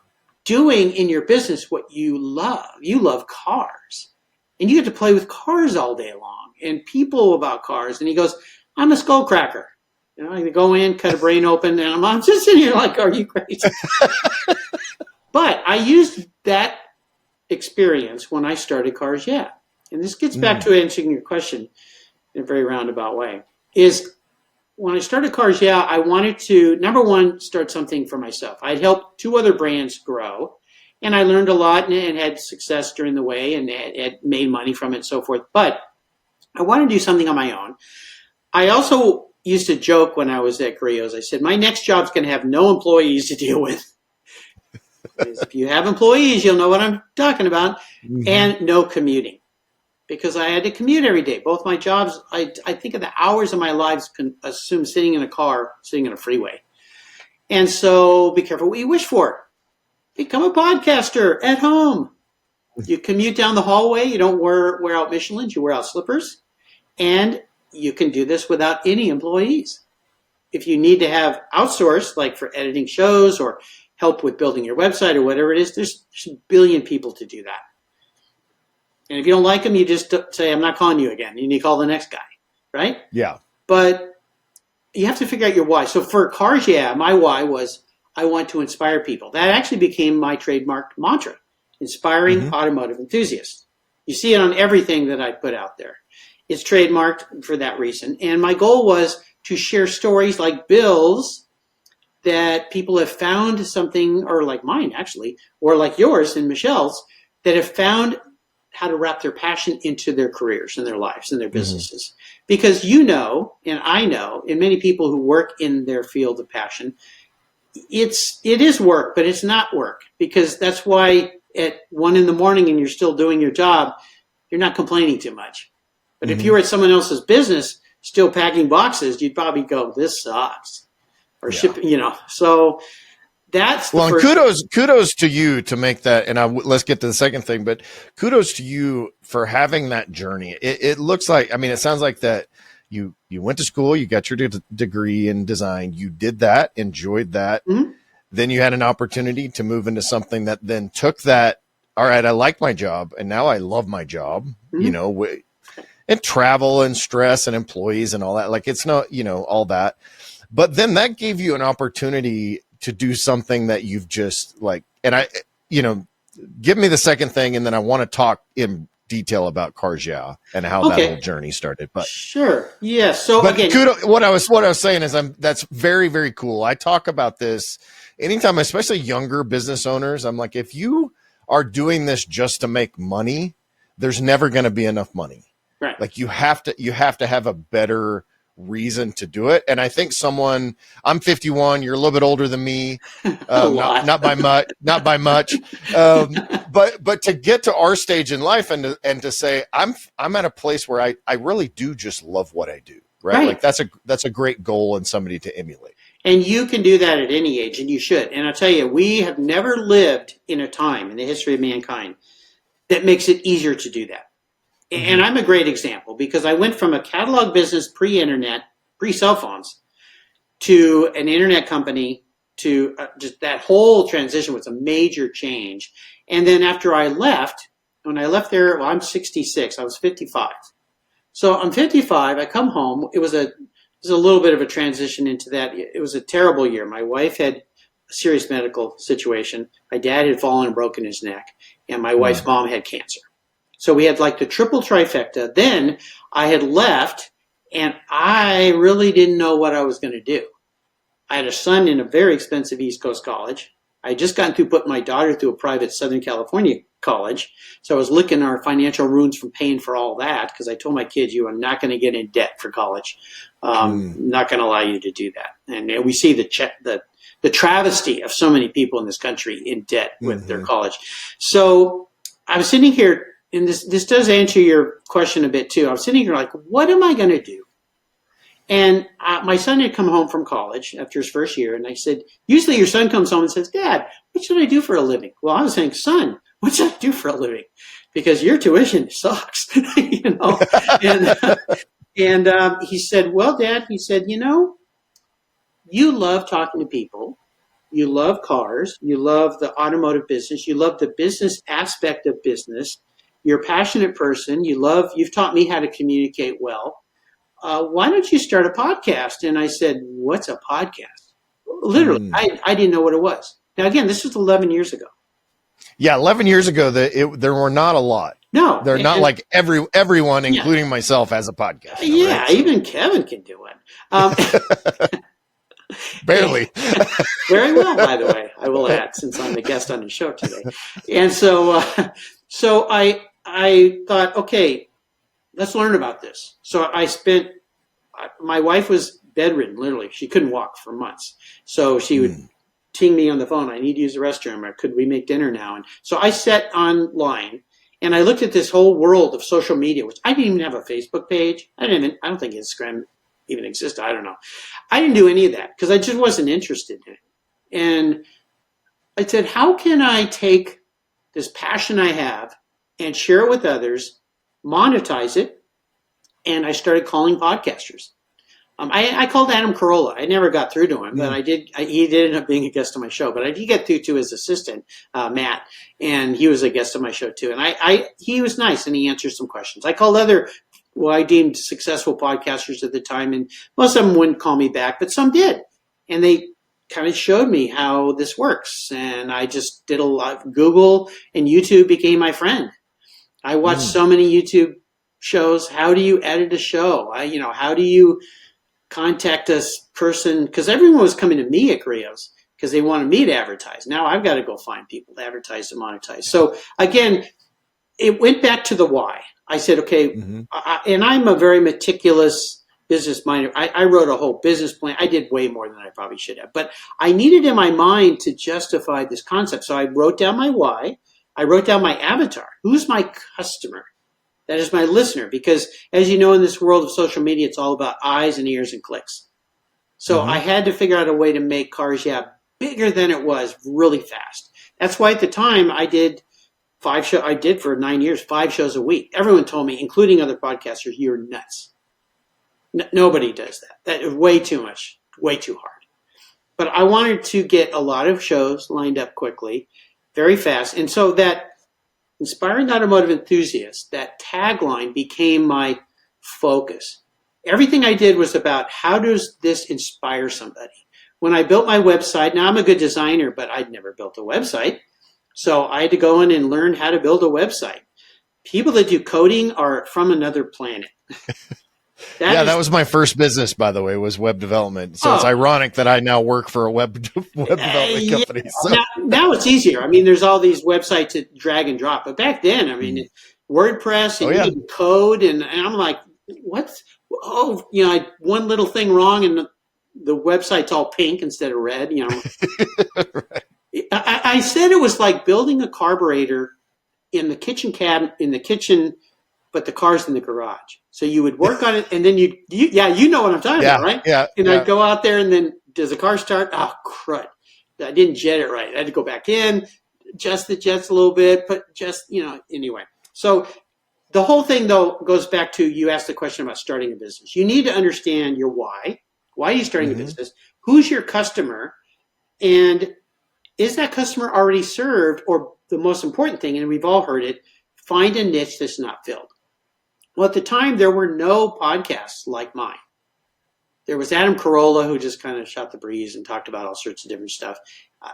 doing in your business what you love. You love cars. And you get to play with cars all day long and people about cars. And he goes, I'm a skull cracker. You know, I go in, cut a brain open, and I'm just sitting here like, are you crazy? But I used that experience when I started Cars Yeah. And this gets back to answering your question in a very roundabout way. Is when I started Cars Yeah, I wanted to, number one, start something for myself. I'd helped 2 other brands grow, and I learned a lot and had success during the way and had made money from it and so forth. But I wanted to do something on my own. I also used to joke when I was at Griot. I said, my next job's going to have no employees to deal with. If you have employees, you'll know what I'm talking about. And no commuting. Because I had to commute every day. Both my jobs, I think of the hours of my lives can assume sitting in a car, sitting in a freeway. And so be careful what you wish for. Become a podcaster at home. You commute down the hallway. You don't wear out Michelins. You wear out slippers. And you can do this without any employees. If you need to have outsourced, like for editing shows or help with building your website or whatever it is, there's a billion people to do that. And if you don't like them, you just say, I'm not calling you again. You need to call the next guy, right? Yeah. But you have to figure out your why. So for Cars Yeah, my why was I want to inspire people. That actually became my trademark mantra, inspiring automotive enthusiasts. You see it on everything that I put out there. It's trademarked for that reason. And my goal was to share stories like Bill's that people have found something, or like mine actually, or like yours and Michelle's, that have found how to wrap their passion into their careers and their lives and their businesses. Because you know, and I know, and many people who work in their field of passion, it is work, but it's not work. Because that's why at 1 a.m. and you're still doing your job, you're not complaining too much. But if you were at someone else's business still packing boxes, you'd probably go, this sucks. Or shipping, you know. So that's the first. Kudos to you to make that. And let's get to the second thing, but kudos to you for having that journey. It looks like, I mean, it sounds like that you went to school, you got your degree in design, you did that, enjoyed that. Then you had an opportunity to move into something that then took that. All right, I like my job, and now I love my job. You know. And travel and stress and employees and all that. Like, it's not, you know, all that. But then that gave you an opportunity to do something that you've just like, and I, you know, give me the second thing. And then I want to talk in detail about Cars Yeah and how that whole journey started. But sure. Yeah. So but again, what I was saying is that's very, very cool. I talk about this anytime, especially younger business owners. I'm like, if you are doing this just to make money, there's never going to be enough money. Right. Like you have to have a better reason to do it. And I think I'm 51, you're a little bit older than me. Not by much. But to get to our stage in life and to say, I'm at a place where I really do just love what I do. Right. Like that's a great goal and somebody to emulate. And you can do that at any age, and you should. And I'll tell you, we have never lived in a time in the history of mankind that makes it easier to do that. And I'm a great example because I went from a catalog business pre-internet, pre-cell phones, to an internet company, to just that whole transition was a major change. And then after I left, when I left there, well, I'm 66, I was 55. So I'm 55, I come home, it was a was a little bit of a transition into that. It was a terrible year. My wife had a serious medical situation. My dad had fallen and broken his neck, and my wife's mom had cancer. So we had like the triple trifecta. Then I had left, and I really didn't know what I was going to do. I had a son in a very expensive East Coast college. I had just gotten through putting my daughter through a private Southern California college. So I was licking our financial ruins from paying for all that because I told my kids, you are not going to get in debt for college. Not going to allow you to do that. And we see the travesty of so many people in this country in debt with their college. So I was sitting here, and this does answer your question a bit too. I was sitting here like, what am I going to do? And my son had come home from college after his first year, and I said, usually your son comes home and says, Dad, what should I do for a living? Well, I was saying, son, what should I do for a living? Because your tuition sucks, you know. And he said, well, Dad, he said, you know, you love talking to people. You love cars. You love the automotive business. You love the business aspect of business. You're a passionate person. You've taught me how to communicate well. Why don't you start a podcast? And I said, what's a podcast? Literally, I didn't know what it was. Now, again, this was 11 years ago. Yeah, 11 years ago, there were not a lot. No. They're not like everyone, including myself, has a podcast. Yeah, right? even Kevin can do it. Barely. Very well, by the way, I will add, since I'm the guest on the show today. And so I thought, okay, let's learn about this. So my wife was bedridden, literally. She couldn't walk for months. So she would ting me on the phone. I need to use the restroom. Or could we make dinner now? And so I sat online and I looked at this whole world of social media, which I didn't even have a Facebook page. I don't think Instagram even existed. I don't know. I didn't do any of that because I just wasn't interested in it. And I said, how can I take this passion I have and share it with others, monetize it? And I started calling podcasters. I called Adam Carolla. I never got through to him, but he did end up being a guest on my show. But I did get through to his assistant, Matt, and he was a guest on my show too. And he was nice, and he answered some questions. I called other, I deemed successful podcasters at the time, and most of them wouldn't call me back, but some did. And they kind of showed me how this works. And I just did a lot. Google and YouTube became my friend. I watched so many YouTube shows. How do you edit a show? How do you contact us person? Because everyone was coming to me at Griot's because they wanted me to advertise. Now I've got to go find people to advertise and monetize. So again, it went back to the why. I said, okay, and I'm a very meticulous business minded. I wrote a whole business plan. I did way more than I probably should have, but I needed in my mind to justify this concept. So I wrote down my why. I wrote down my avatar. Who's my customer? That is my listener, because as you know, in this world of social media, it's all about eyes and ears and clicks. So I had to figure out a way to make Cars Yeah bigger than it was really fast. That's why at the time I did 5 shows. I did for 9 years, 5 shows a week. Everyone told me, including other podcasters, you're nuts. Nobody does that. That is way too much, way too hard. But I wanted to get a lot of shows lined up quickly, very fast. And so that Inspiring Automotive Enthusiast, that tagline became my focus. Everything I did was about how does this inspire somebody? When I built my website, now I'm a good designer, but I'd never built a website. So I had to go in and learn how to build a website. People that do coding are from another planet. That was my first business, by the way, was web development. So it's ironic that I now work for a web development company. So. Now it's easier. I mean, there's all these websites that drag and drop. But back then, I mean, WordPress and you need code. And I'm like, what? Oh, I had one little thing wrong and the website's all pink instead of red. Right. I said it was like building a carburetor in the kitchen cabinet, but the car's in the garage. So you would work on it, and then you know what I'm talking about, right? Yeah. And I'd go out there, and then does the car start? Oh, crud. I didn't jet it right. I had to go back in, adjust the jets a little bit, but just, anyway. So the whole thing, though, goes back to you asked the question about starting a business. You need to understand your why. Why are you starting a business? Who's your customer? And is that customer already served? Or the most important thing, and we've all heard it, find a niche that's not filled. Well, at the time, there were no podcasts like mine. There was Adam Carolla, who just kind of shot the breeze and talked about all sorts of different stuff.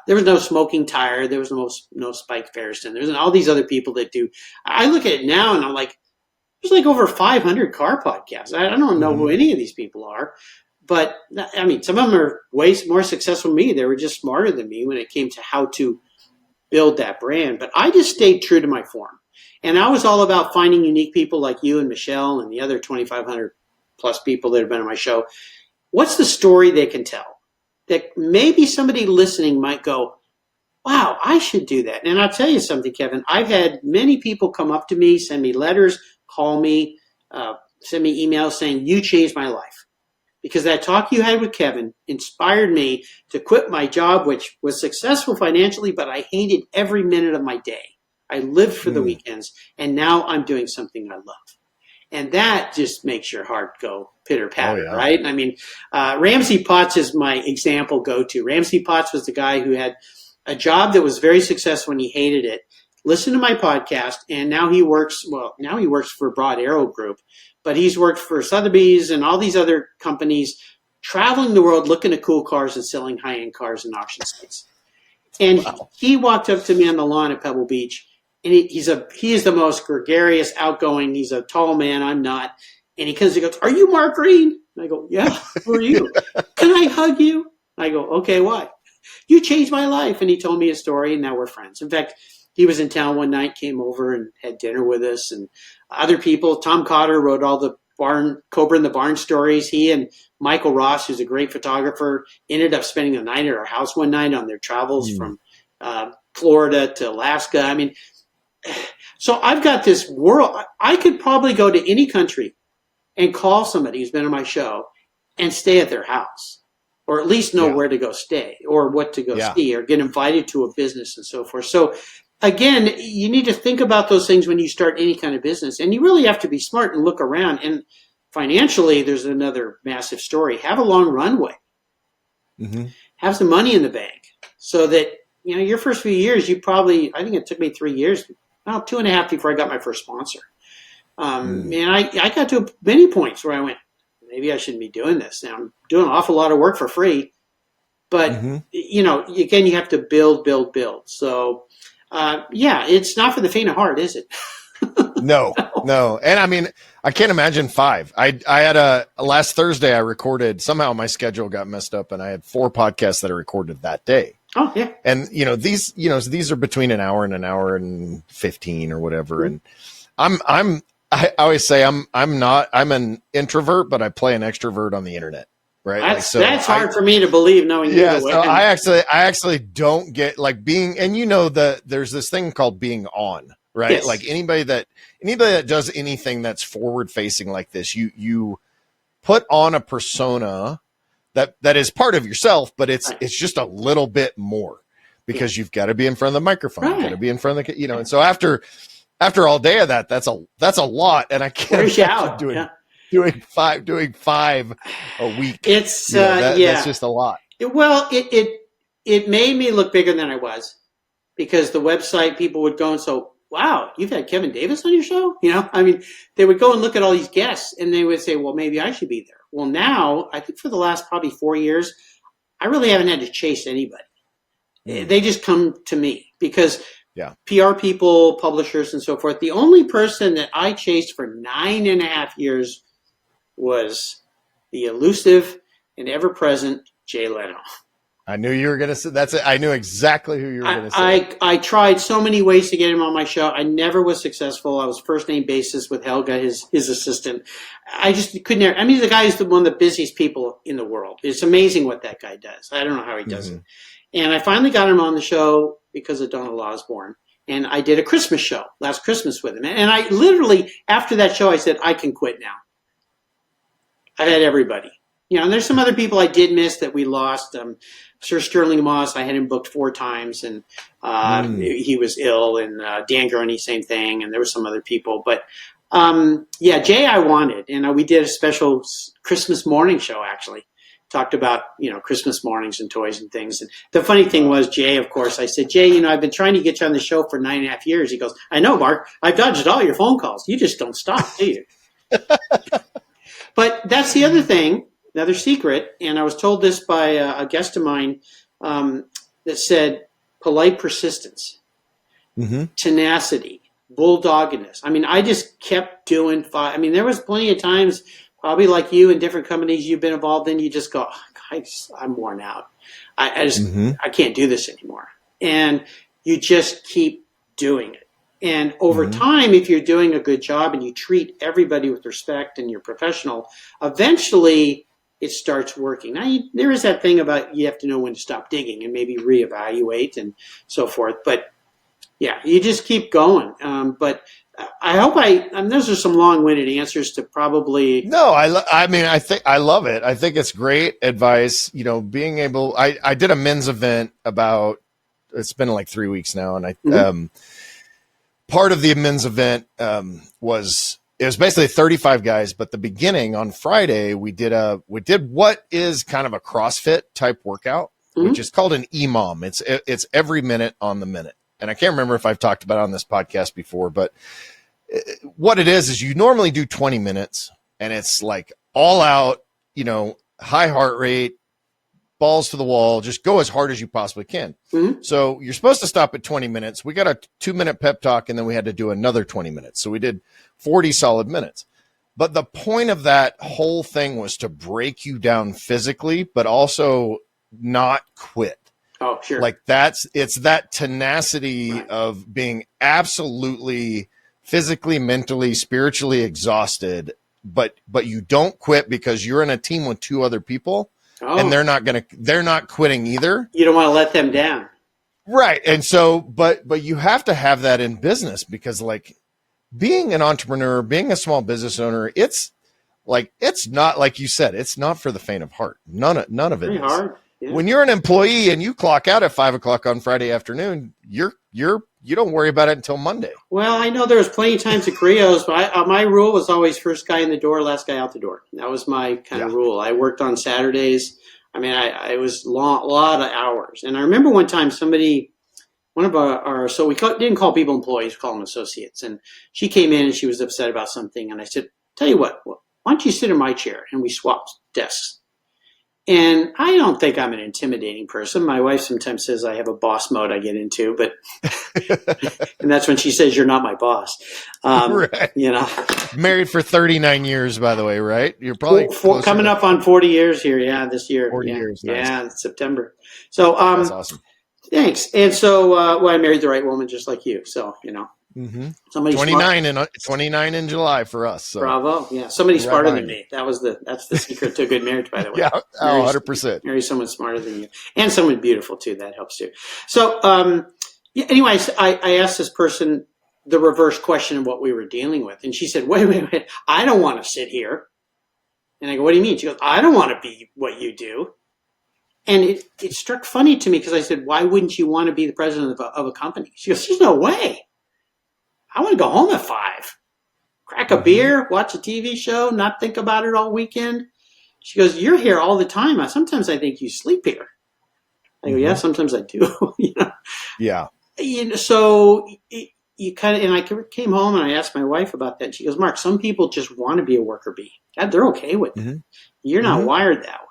There was no Smoking Tire. There was no Spike Ferriston. There's all these other people that do. I look at it now and I'm like, there's like over 500 car podcasts. I don't know who any of these people are. But, I mean, some of them are way more successful than me. They were just smarter than me when it came to how to build that brand. But I just stayed true to my form. And I was all about finding unique people like you and Michelle and the other 2,500 plus people that have been on my show. What's the story they can tell that maybe somebody listening might go, wow, I should do that. And I'll tell you something, Kevin. I've had many people come up to me, send me letters, call me, send me emails saying, you changed my life. Because that talk you had with Kevin inspired me to quit my job, which was successful financially, but I hated every minute of my day. I lived for the weekends, and now I'm doing something I love. And that just makes your heart go pitter-patter, right? I mean, Ramsey Potts is my example go-to. Ramsey Potts was the guy who had a job that was very successful and he hated it. Listen to my podcast, and now he works for Broad Arrow Group, but he's worked for Sotheby's and all these other companies, traveling the world looking at cool cars and selling high-end cars in auction sites. And he walked up to me on the lawn at Pebble Beach, and he is the most gregarious, outgoing. He's a tall man. I'm not. And he comes and goes, are you Mark Greene? And I go, yeah, who are you? Can I hug you? I go, okay, why? You changed my life. And he told me a story, and now we're friends. In fact, he was in town one night, came over and had dinner with us, and other people. Tom Cotter wrote all the Cobra in the Barn stories. He and Michael Ross, who's a great photographer, ended up spending the night at our house one night on their travels from Florida to Alaska. I mean, so I've got this world. I could probably go to any country and call somebody who's been on my show and stay at their house, or at least know where to go stay or what to go see, or get invited to a business and so forth. So again, you need to think about those things when you start any kind of business, and you really have to be smart and look around. And financially, there's another massive story. Have a long runway. Have some money in the bank so that, you know, your first few years, I think it took me 3 years, 2.5 before I got my first sponsor. And I got to many points where I went, maybe I shouldn't be doing this. Now I'm doing an awful lot of work for free, but you know, again, you have to build. So, it's not for the faint of heart, is it? No. And I mean, I can't imagine 5. I had last Thursday I recorded, somehow my schedule got messed up and I had 4 podcasts that I recorded that day. Oh yeah. And these are between an hour and 15 or whatever. And I always say I'm an introvert, but I play an extrovert on the internet. Right. That's hard for me to believe, knowing you. So I actually don't get like being, and there's this thing called being on, right? Yes. Like anybody that does anything that's forward facing like this, you put on a persona that is part of yourself, but it's just a little bit more because you've got to be in front of the microphone, you've got to be in front of the, and so after all day of that, that's a lot, and I can't doing five a week. It's that's just a lot. It made me look bigger than I was, because the website, people would go and say, wow, you've had Kevin Davis on your show? I mean, they would go and look at all these guests and they would say, well, maybe I should be there. Well, now, I think for the last probably 4 years, I really haven't had to chase anybody. They just come to me because PR people, publishers, and so forth. The only person that I chased for 9.5 years was the elusive and ever-present Jay Leno. I knew you were going to say that's it. I knew exactly who you were going to say. I tried so many ways to get him on my show. I never was successful. I was first name basis with Helga, his assistant. I just couldn't. I mean, the guy is one of the busiest people in the world. It's amazing what that guy does. I don't know how he does it. And I finally got him on the show because of Donald Osborne. And I did a Christmas show last Christmas with him. And I literally, after that show, I said, I can quit now. I've had everybody. And there's some other people I did miss that we lost. Sir Sterling Moss, I had him booked 4 times, and he was ill. And Dan Gurney, same thing. And there were some other people. But, Jay I wanted. And we did a special Christmas morning show, actually. Talked about, Christmas mornings and toys and things. And the funny thing was, Jay, of course, I said, Jay, I've been trying to get you on the show for 9.5 years. He goes, I know, Mark. I've dodged all your phone calls. You just don't stop, do you? But that's the other thing. another secret, and I was told this by a guest of mine that said polite persistence, tenacity, bulldoggedness. I mean, I just kept doing I mean, there was plenty of times, probably like you in different companies you've been involved in, you just go, oh, I'm worn out. I can't do this anymore. And you just keep doing it. And over time, if you're doing a good job and you treat everybody with respect and you're professional, eventually it starts working. Now, there is that thing about you have to know when to stop digging and maybe reevaluate and so forth. But yeah, you just keep going. But I hope those are some long-winded answers to probably. No, I mean, I think I love it. I think it's great advice. You know, being able, I did a men's event it's been like 3 weeks now. And part of the men's event it was basically 35 guys, but the beginning on Friday, we did what is kind of a CrossFit type workout, which is called an EMOM. It's every minute on the minute. And I can't remember if I've talked about it on this podcast before, but what it is you normally do 20 minutes and it's like all out, you know, high heart rate, balls to the wall, just go as hard as you possibly can. So you're supposed to stop at 20 minutes. We got a 2-minute pep talk and then we had to do another 20 minutes. So we did 40 solid minutes. But the point of that whole thing was to break you down physically, but also not quit. Oh, sure. Like it's that tenacity of being absolutely physically, mentally, spiritually exhausted, but you don't quit because you're in a team with 2 other people. And they're not quitting either. You don't want to let them down. Right. And so, but you have to have that in business because like being an entrepreneur, being a small business owner, it's not like you said, it's not for the faint of heart. None of it Pretty is. hard. Yeah. When you're an employee and you clock out at 5 o'clock on Friday afternoon, you don't worry about it until Monday. Well, I know there was plenty of times at Griots, but my rule was always first guy in the door, last guy out the door. That was my kind of rule. I worked on Saturdays. I mean, I was a lot of hours. And I remember one time one of our so we didn't call people employees, we called them associates. And she came in and she was upset about something. And I said, tell you what, why don't you sit in my chair? And we swapped desks. And I don't think I'm an intimidating person. My wife sometimes says I have a boss mode I get into, but and that's when she says you're not my boss. Right. You know, married for 39 years, by the way, right? You're probably coming up on 40 years here. Yeah, this year. 40 years. Nice. Yeah, September. So that's awesome. Thanks. And so, I married the right woman, just like you. So, you know, somebody 29 in July for us. So. Bravo. Yeah. Somebody smarter than me. That's the secret to a good marriage, by the way. Yeah. 100%. Marry someone smarter than you and someone beautiful too. That helps too. So, anyways, I asked this person the reverse question of what we were dealing with. And she said, wait. I don't want to sit here. And I go, what do you mean? She goes, I don't want to be what you do. And it struck funny to me because I said, why wouldn't you want to be the president of a company? She goes, there's no way. I want to go home at 5, crack a beer, watch a TV show, not think about it all weekend. She goes, you're here all the time. Sometimes I think you sleep here. I go, yeah, sometimes I do. You know? Yeah. You know, so you kind of, and I came home and I asked my wife about that. She goes, Mark, some people just want to be a worker bee. God, they're okay with it. You're not wired that way.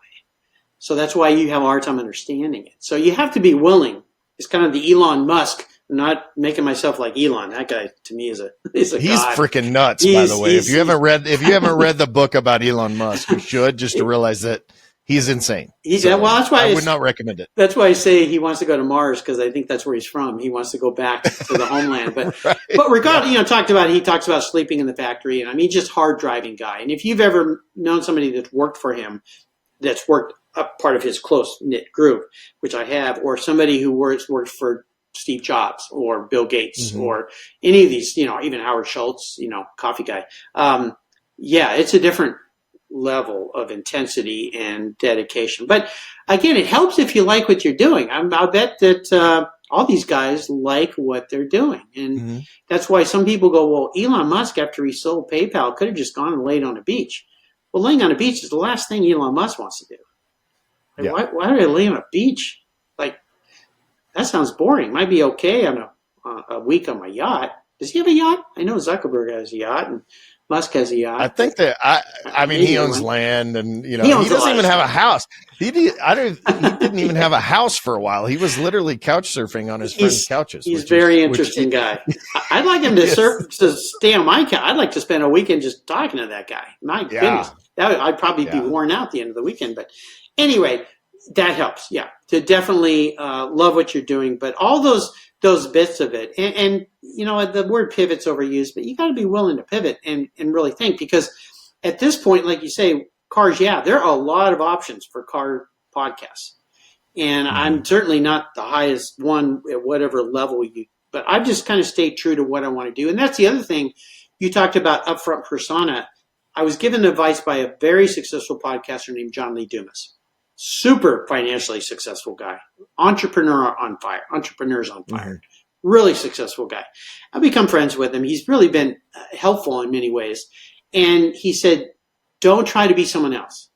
So that's why you have a hard time understanding it. So you have to be willing. It's kind of the Elon Musk. I'm not making myself like Elon. That guy to me is a He's god. Freaking nuts, by the way. If you haven't read the book about Elon Musk, you should, just to realize that he's insane. Well, that's why I would not recommend it. That's why I say he wants to go to Mars, because I think that's where he's from. He wants to go back to the homeland. But right. but regardless, he talks about sleeping in the factory, and I mean, just hard driving guy. And if you've ever known somebody that's worked for him, that's worked a part of his close knit group, which I have, or somebody who worked for Steve Jobs or Bill Gates or any of these, even Howard Schultz, coffee guy. Yeah, it's a different level of intensity and dedication. But again, it helps if you like what you're doing. I'll bet that all these guys like what they're doing. And that's why some people go, well, Elon Musk, after he sold PayPal, could have just gone and laid on a beach. Well, laying on a beach is the last thing Elon Musk wants to do. Like, why do I lay on a beach? Like, that sounds boring. Might be okay on a week on my yacht. Does he have a yacht? I know Zuckerberg has a yacht, and Musk has a I yacht. think that I mean, he Maybe owns one. land, and He he owns a doesn't lot even of have a stuff. house. He didn't even have a house for a while. He was literally couch surfing on his friends' couches, He's which very which interesting guy. I'd like him to yes, to stay on my couch. I'd like to spend a weekend just talking to that guy. My yeah, goodness, I'd probably be yeah. worn out at the end of the weekend. But anyway, that helps. Yeah, to definitely love what you're doing. But all those bits of it, and the word pivot's overused, but you got to be willing to pivot and really think, because at this point, like you say, cars. Yeah, there are a lot of options for car podcasts. And Mhm. I'm certainly not the highest one at whatever level but I've just kind of stayed true to what I want to do. And that's the other thing you talked about, upfront persona. I was given advice by a very successful podcaster named John Lee Dumas. Super financially successful guy, entrepreneurs on fire, Mhm. really successful guy. I've become friends with him. He's really been helpful in many ways. And he said, don't try to be someone else.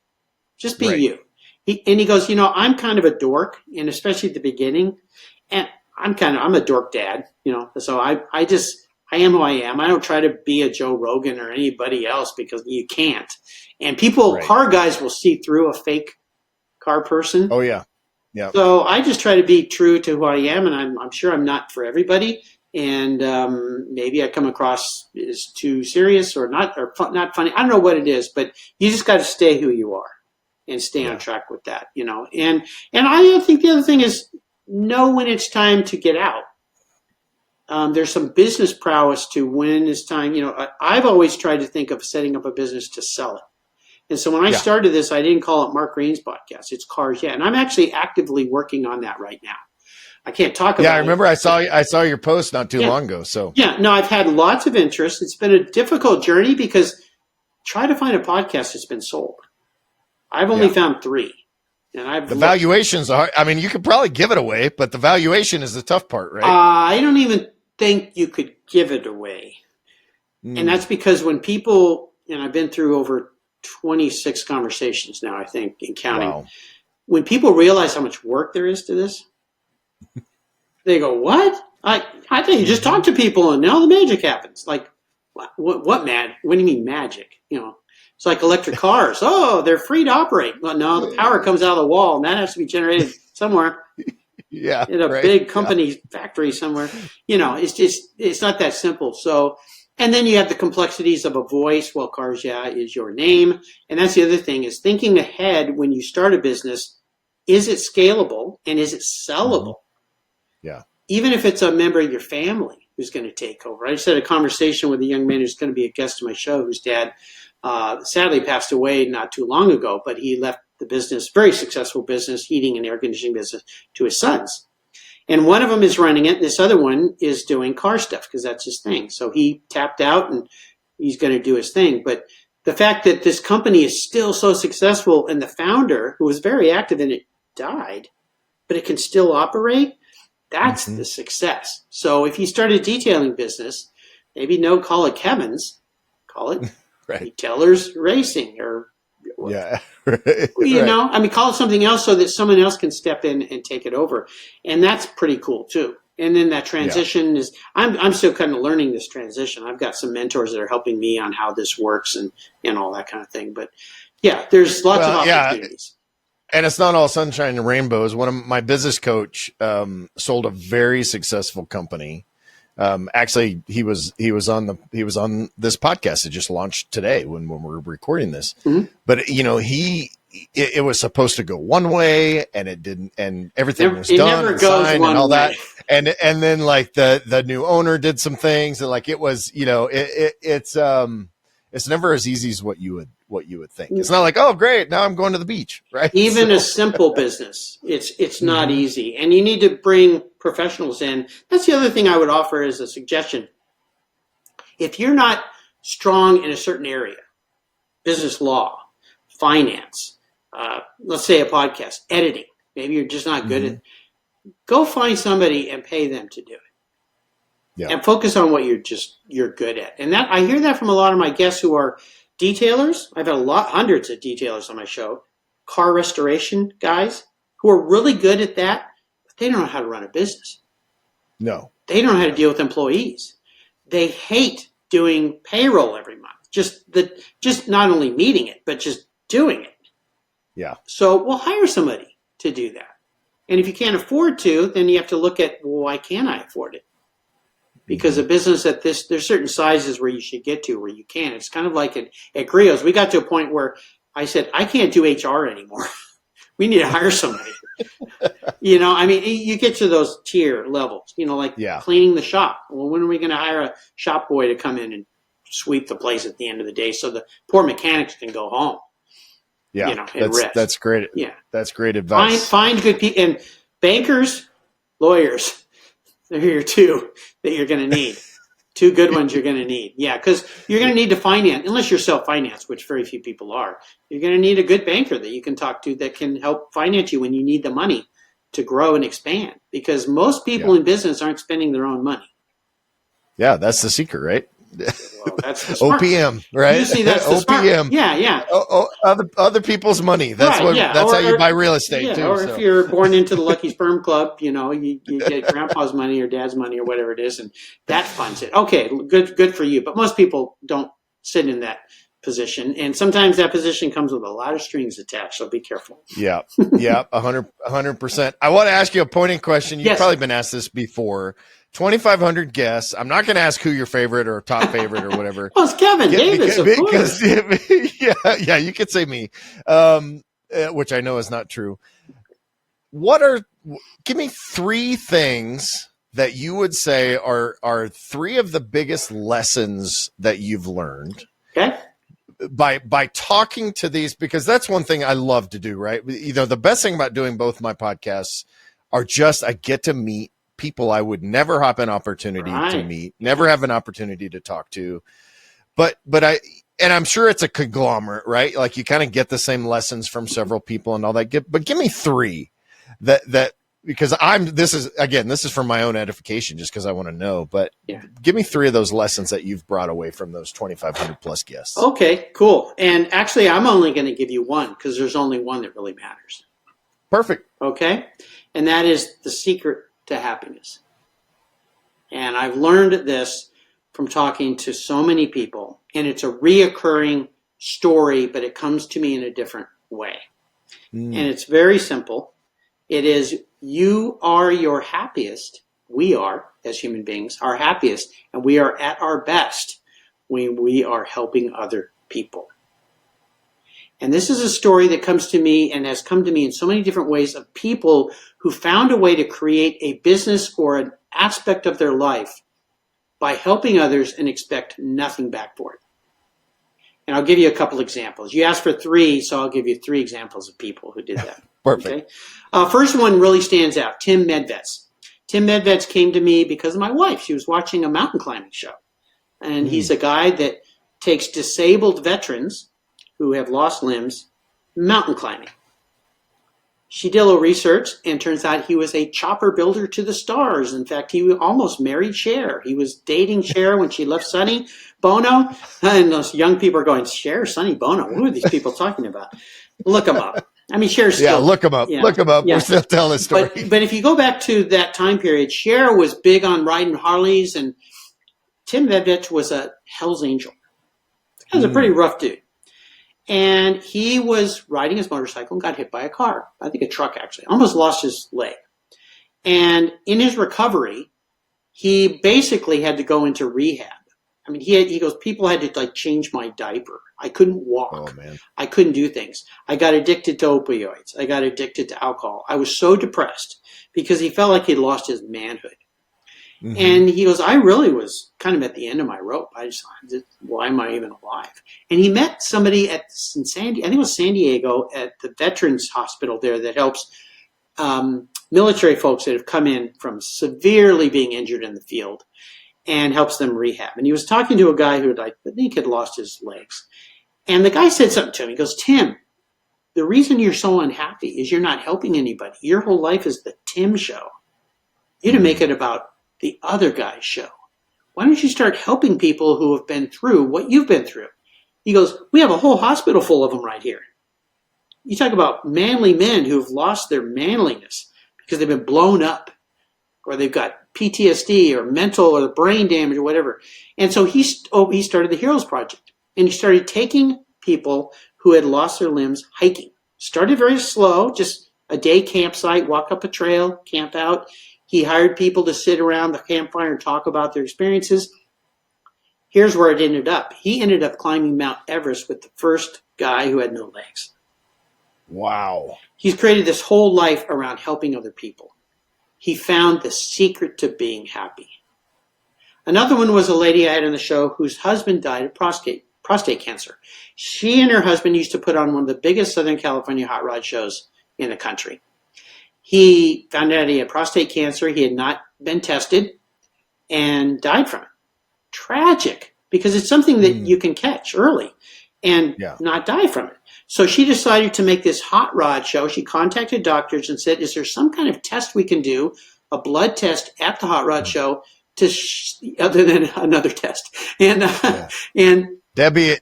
Just be Right. you. He goes, I'm kind of a dork, and especially at the beginning, and I'm a dork dad, so I am who I am. I don't try to be a Joe Rogan or anybody else, because you can't. And Right. car guys will see through a fake car person. Oh yeah. Yeah. So I just try to be true to who I am, and I'm sure I'm not for everybody. And maybe I come across as too serious or not funny. I don't know what it is, but you just got to stay who you are and stay on Yeah. track with that, And I think the other thing is, know when it's time to get out. There's some business prowess to when it's time. I've always tried to think of setting up a business to sell it. And so when I Yeah. started this, I didn't call it Mark Greene's podcast. It's Cars Yeah. And I'm actually actively working on that right now. I can't talk Yeah. I about it. remember I saw your post not too Yeah. long ago. So Yeah. No, I've had lots of interest. It's been a difficult journey, because try to find a podcast that's been sold. I've only yeah, found 3. And I've the looked. valuations are. I mean, you could probably give it away, but the valuation is the tough part, right? I don't even think you could give it away. And Mm. that's because when people, and I've been through over 26 conversations now, I think, in counting, Wow. when people realize how much work there is to this, they go, "What? I think you just Mm-hmm. talk to people and now the magic happens." Like, what mad? What do you mean magic? It's like electric cars. Oh, they're free to operate. Well, no, the power comes out of the wall, and that has to be generated somewhere Yeah. in a Right. big Yeah. company factory somewhere. It's not that simple. So, and then you have the complexities of a voice. Well, Cars Yeah is your name. And that's the other thing, is thinking ahead when you start a business. Is it scalable, and is it Mm-hmm. sellable? Yeah. Even if it's a member of your family who's going to take over. I just had a conversation with a young man who's going to be a guest of my show, whose dad sadly passed away not too long ago, but he left the business, very successful business, heating and air conditioning business, to his sons. And one of them is running it, and this other one is doing car stuff, because that's his thing. So he tapped out, and he's going to do his thing. But the fact that this company is still so successful, and the founder, who was very active in it, died, but it can still operate, that's Mm-hmm. the success. So if you start a detailing business, maybe call it Kevin's, call it Right. Detailers Racing, or Yeah. Right. call it something else, so that someone else can step in and take it over. And that's pretty cool too. And then that Yeah. transition is, I'm still kind of learning this transition. I've got some mentors that are helping me on how this works and all that kind of thing. But yeah, there's lots of Well, yeah. opportunities. And it's not all sunshine and rainbows. One of my business coach sold a very successful company. Actually, he was on this podcast. It just launched today when we're recording this. Mhm. But it was supposed to go one way, and it didn't, and everything was It done never and goes signed one and all way. that. And then like the new owner did some things, and like it was, it's never as easy as what you would think. It's not like, oh great, now I'm going to the beach, right? Even So, a simple business, it's not mhm. easy, and you need to bring professionals in. That's the other thing I would offer as a suggestion. If you're not strong in a certain area, business law, finance, let's say a podcast, editing, maybe you're just not good at, go find somebody and pay them to do it. Yeah. And focus on what you're good at. And that, I hear that from a lot of my guests who are detailers. I've had hundreds of detailers on my show, car restoration guys who are really good at that, but they don't know how to run a business. No. They don't know how to deal with employees. They hate doing payroll every month. just not only meeting it, but just doing it. Yeah. So we'll hire somebody to do that. And if you can't afford to, then you have to look at, well, why can't I afford it? Because a business at this, there's certain sizes where you should get to where you can. It's kind of like at Griot's. We got to a point where I said, I can't do HR anymore. We need to hire somebody. I mean, you get to those tier levels, like cleaning the shop. Well, when are we going to hire a shop boy to come in and sweep the place at the end of the day so the poor mechanics can go home? Yeah, and rest. That's great. Yeah. That's great advice. Find good people. And bankers, lawyers, they're here too that you're going to need. Two good ones you're going to need. Yeah, because you're going to need to finance, unless you're self-financed, which very few people are. You're going to need a good banker that you can talk to that can help finance you when you need the money to grow and expand. Because most people in business aren't spending their own money. Yeah, that's the secret, right? Well, that's the smart. OPM, right? Usually that's the OPM. Smart. Yeah. Other people's money. That's right, That's how you buy real estate too. Or if you're born into the Lucky Sperm Club, you get grandpa's money or dad's money or whatever it is, and that funds it. Okay, good for you. But most people don't sit in that position, and sometimes that position comes with a lot of strings attached. So be careful. Yeah, 100%. I want to ask you a pointing question. You've probably been asked this before. 2,500 guests. I'm not going to ask who your favorite or top favorite or whatever. Well, it's Kevin Davis, of course. Yeah, you could say me, which I know is not true. Give me three things that you would say are three of the biggest lessons that you've learned. Okay. By talking to these, because that's one thing I love to do, right? The best thing about doing both my podcasts are I get to meet people I would never have an opportunity to meet, never have an opportunity to talk to. But I'm sure it's a conglomerate, right? Like you kind of get the same lessons from several people and all that. But give me three that because this is for my own edification, just because I want to know. But give me three of those lessons that you've brought away from those 2,500 plus guests. Okay, cool. And actually, I'm only going to give you one because there's only one that really matters. Perfect. Okay, and that is the secret to happiness. And I've learned this from talking to so many people, and it's a reoccurring story, but it comes to me in a different way. And it's very simple. It is, you are your happiest. We are, as human beings, our happiest, and we are at our best when we are helping other people. And this is a story that comes to me and has come to me in so many different ways of people who found a way to create a business or an aspect of their life by helping others and expect nothing back for it. And I'll give you a couple examples. You asked for three, so I'll give you three examples of people who did that. Perfect. Okay? First one really stands out, Tim Medvets. Tim Medvets came to me because of my wife. She was watching a mountain climbing show. And he's a guy that takes disabled veterans who have lost limbs mountain climbing. She did a little research, and turns out he was a chopper builder to the stars. In fact, he almost married Cher. He was dating Cher when she left Sonny Bono. And those young people are going, Cher, Sonny Bono? What are these people talking about? Look him up. I mean, Cher's still... Yeah, look him up. Look him up. Yeah. We're still telling the story. But if you go back to that time period, Cher was big on riding Harleys, and Tim Medvets was a Hell's Angel. He was a pretty rough dude. And he was riding his motorcycle and got hit by a car. I think a truck, actually. Almost lost his leg. And in his recovery, he basically had to go into rehab. I mean, he goes, people had to change my diaper. I couldn't walk. Oh, man. I couldn't do things. I got addicted to opioids. I got addicted to alcohol. I was so depressed because he felt like he'd lost his manhood. Mm-hmm. And he goes, I really was kind of at the end of my rope. I just thought, why am I even alive? And he met somebody I think it was San Diego, at the Veterans Hospital there that helps military folks that have come in from severely being injured in the field and helps them rehab. And he was talking to a guy who I think had lost his legs. And the guy said something to him. He goes, Tim, the reason you're so unhappy is you're not helping anybody. Your whole life is the Tim show. You didn't make it about the other guy's show. Why don't you start helping people who have been through what you've been through? He goes, we have a whole hospital full of them right here. You talk about manly men who've lost their manliness because they've been blown up, or they've got PTSD or mental or brain damage or whatever. And so he started the Heroes Project. And he started taking people who had lost their limbs hiking. Started very slow, just a day campsite, walk up a trail, camp out. He hired people to sit around the campfire and talk about their experiences. Here's where it ended up. He ended up climbing Mount Everest with the first guy who had no legs. Wow. He's created this whole life around helping other people. He found the secret to being happy. Another one was a lady I had on the show whose husband died of prostate cancer. She and her husband used to put on one of the biggest Southern California hot rod shows in the country. He found out he had prostate cancer. He had not been tested and died from it. Tragic, because it's something that you can catch early and not die from it. So she decided to make this hot rod show. She contacted doctors and said, is there some kind of test we can do, a blood test at the hot rod show, other than another test? And Debbie,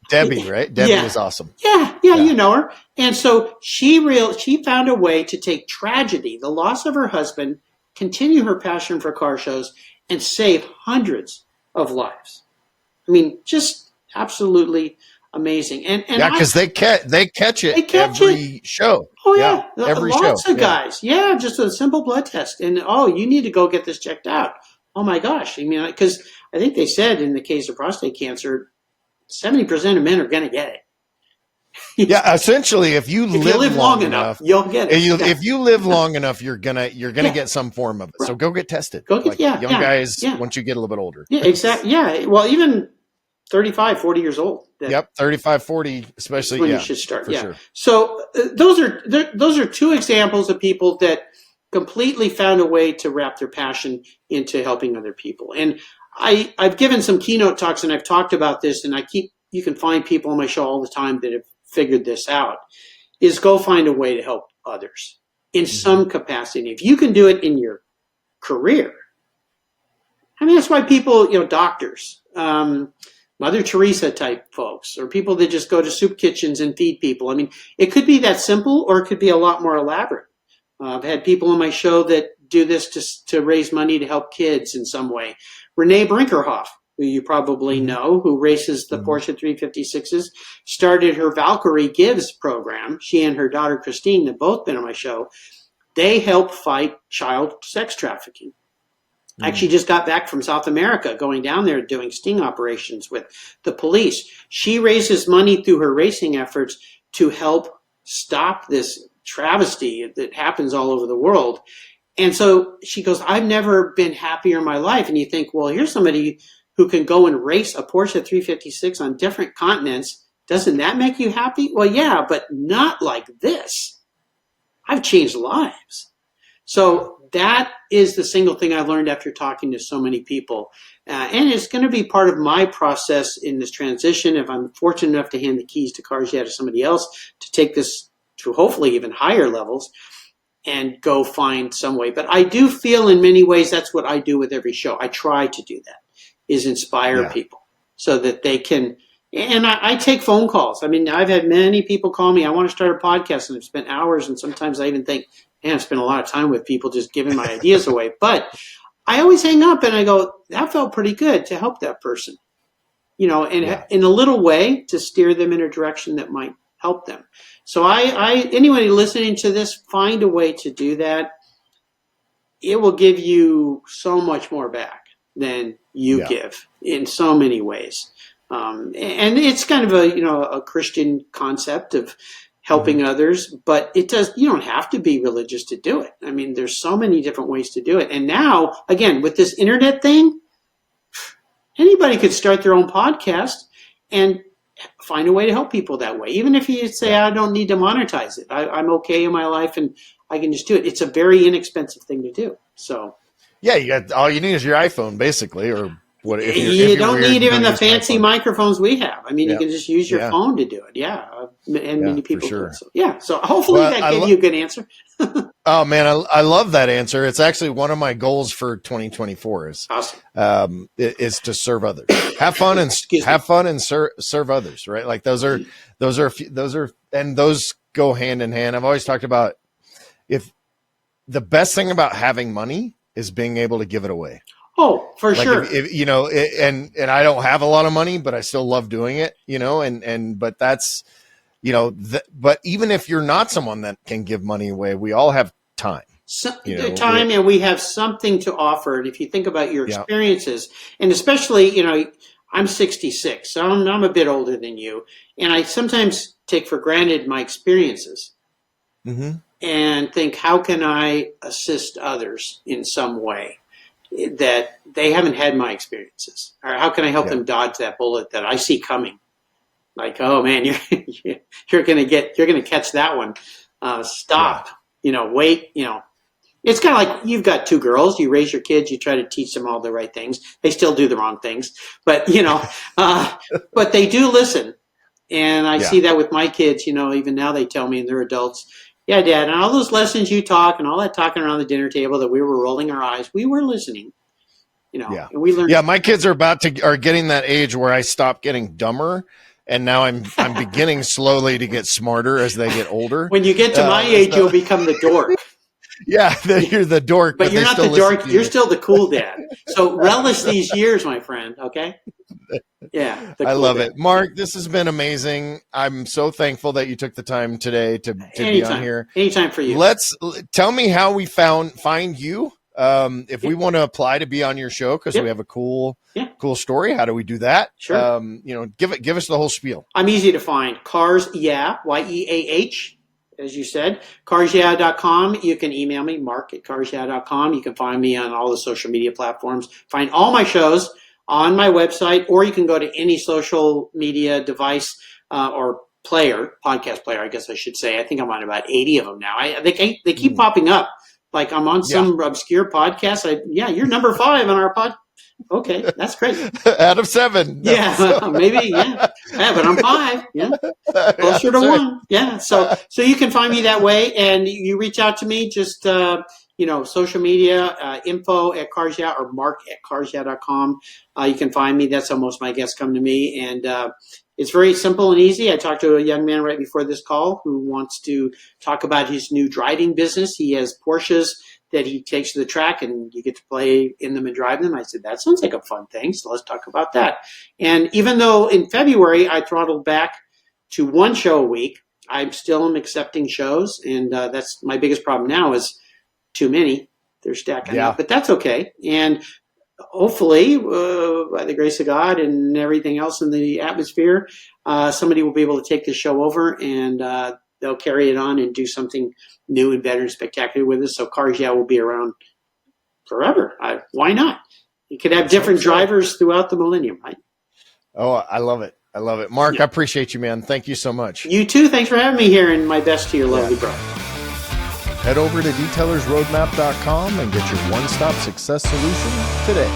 right? Debbie is awesome. Yeah, you know her. And so she found a way to take tragedy, the loss of her husband, continue her passion for car shows, and save hundreds of lives. I mean, just absolutely amazing. And because they catch it every show. Oh yeah, every lots show. of guys. Yeah, just a simple blood test, and you need to go get this checked out. Oh my gosh! I mean, because I think they said in the case of prostate cancer, 70% of men are going to get it. Yeah, essentially, if you live long enough, you'll get it. If you live long enough, you're gonna get some form of it. So go get tested. Young guys, once you get a little bit older. Yeah, exactly. Yeah, well, even 35, 40 years old. 35, 40, especially. When you should start. For sure. So those are two examples of people that completely found a way to wrap their passion into helping other people. And I've given some keynote talks and I've talked about this, and you can find people on my show all the time that have figured this out, is go find a way to help others in some capacity. If you can do it in your career, I mean, that's why people, doctors, Mother Teresa type folks, or people that just go to soup kitchens and feed people. I mean, it could be that simple, or it could be a lot more elaborate. I've had people on my show that do this to raise money to help kids in some way. Renee Brinkerhoff, who you probably know, who races the Porsche 356s, started her Valkyrie Gives program. She and her daughter Christine have both been on my show. They help fight child sex trafficking. Actually just got back from South America, going down there doing sting operations with the police. She raises money through her racing efforts to help stop this travesty that happens all over the world. And so she goes, I've never been happier in my life. And you think, well, here's somebody who can go and race a Porsche 356 on different continents. Doesn't that make you happy? Well, yeah, but not like this. I've changed lives. So that is the single thing I've learned after talking to so many people. And it's going to be part of my process in this transition. If I'm fortunate enough to hand the keys to Cars Yeah to somebody else to take this to hopefully even higher levels and go find some way. But I do feel in many ways that's what I do with every show. I try to do that, is inspire people so that they can. And I take phone calls. I mean, I've had many people call me, I want to start a podcast, and I've spent hours, and sometimes I even think, man, I've spent a lot of time with people just giving my ideas away. But I always hang up and I go, that felt pretty good to help that person, and in a little way to steer them in a direction that might help them. So anybody listening to this, find a way to do that. It will give you so much more back than you give in so many ways. And it's kind of a Christian concept of helping others, but you don't have to be religious to do it. I mean, there's so many different ways to do it. And now, again, with this internet thing, anybody could start their own podcast and find a way to help people that way. Even if you say, I don't need to monetize it. I'm okay in my life and I can just do it. It's a very inexpensive thing to do. So yeah, all you need is your iPhone, basically, or what? If you don't need even the fancy microphones we have. I mean, you can just use your phone to do it. Yeah, and many people do it. So, so hopefully that gave you a good answer. Oh man, I love that answer. It's actually one of my goals for 2024 is awesome. Is to serve others, have fun and serve others. Right, like those go hand in hand. I've always talked about if the best thing about having money is being able to give it away. Oh, for Like sure. if you know, and I don't have a lot of money, but I still love doing it, you know, but that's, you know, but even if you're not someone that can give money away, we all have time. Time, and we have something to offer. And if you think about your experiences, and especially, you know, I'm 66, so I'm a bit older than you, and I sometimes take for granted my experiences and think, how can I assist others in some way that they haven't had my experiences, or how can I help them dodge that bullet that I see coming? Like, oh man, you're gonna catch that one. Stop. You know, wait. You know, it's kind of like you've got two girls. You raise your kids. You try to teach them all the right things. They still do the wrong things, but you know, but they do listen. And I see that with my kids. You know, even now they tell me, and they're adults. Yeah, Dad, and all those lessons you talk and all that talking around the dinner table that we were rolling our eyes, we were listening. You know, and we learned. Yeah, my kids are getting that age where I stop getting dumber, and now I'm beginning slowly to get smarter as they get older. When you get to my age, you'll become the dork. Yeah, you're the dork, but you're not the dork. You're still the cool dad. So relish these years, my friend. Okay. Yeah, I love it, Mark. This has been amazing. I'm so thankful that you took the time today to be on here. Anytime for you. Tell me how we find you. If we want to apply to be on your show, because we have a cool story. How do we do that? Sure. You know, give us the whole spiel. I'm easy to find. Cars, YEAH, as you said. carsyeah.com. You can email me, mark@carsyeah.com. You can find me on all the social media platforms. Find all my shows on my website, or you can go to any social media device or podcast player, I guess I should say. I think I'm on about 80 of them now. They keep popping up. Like I'm on some obscure podcast. You're number 5 on our pod. Okay, that's great. Out of 7. Yeah, maybe. Yeah, but I'm 5. Yeah, closer to 1. Yeah, so you can find me that way, and you reach out to me. Just social media info@carsyeah or mark@carsyeah.com. You can find me. That's how most of my guests come to me, and it's very simple and easy. I talked to a young man right before this call who wants to talk about his new driving business. He has Porsches that he takes to the track, and you get to play in them and drive them. I said, that sounds like a fun thing, so let's talk about that. And even though in February I throttled back to 1 show a week, I still am accepting shows, and that's my biggest problem now is too many. They're stacking up, but that's okay. And hopefully, by the grace of God and everything else in the atmosphere, somebody will be able to take the show over, and they'll carry it on and do something new and better and spectacular with us. So Cars Yeah will be around forever. Why not? You could have different drivers throughout the millennium, right? Oh, I love it. I love it. Mark, I appreciate you, man. Thank you so much. You too. Thanks for having me here, and my best to your lovely brother. Head over to detailersroadmap.com and get your one-stop success solution today.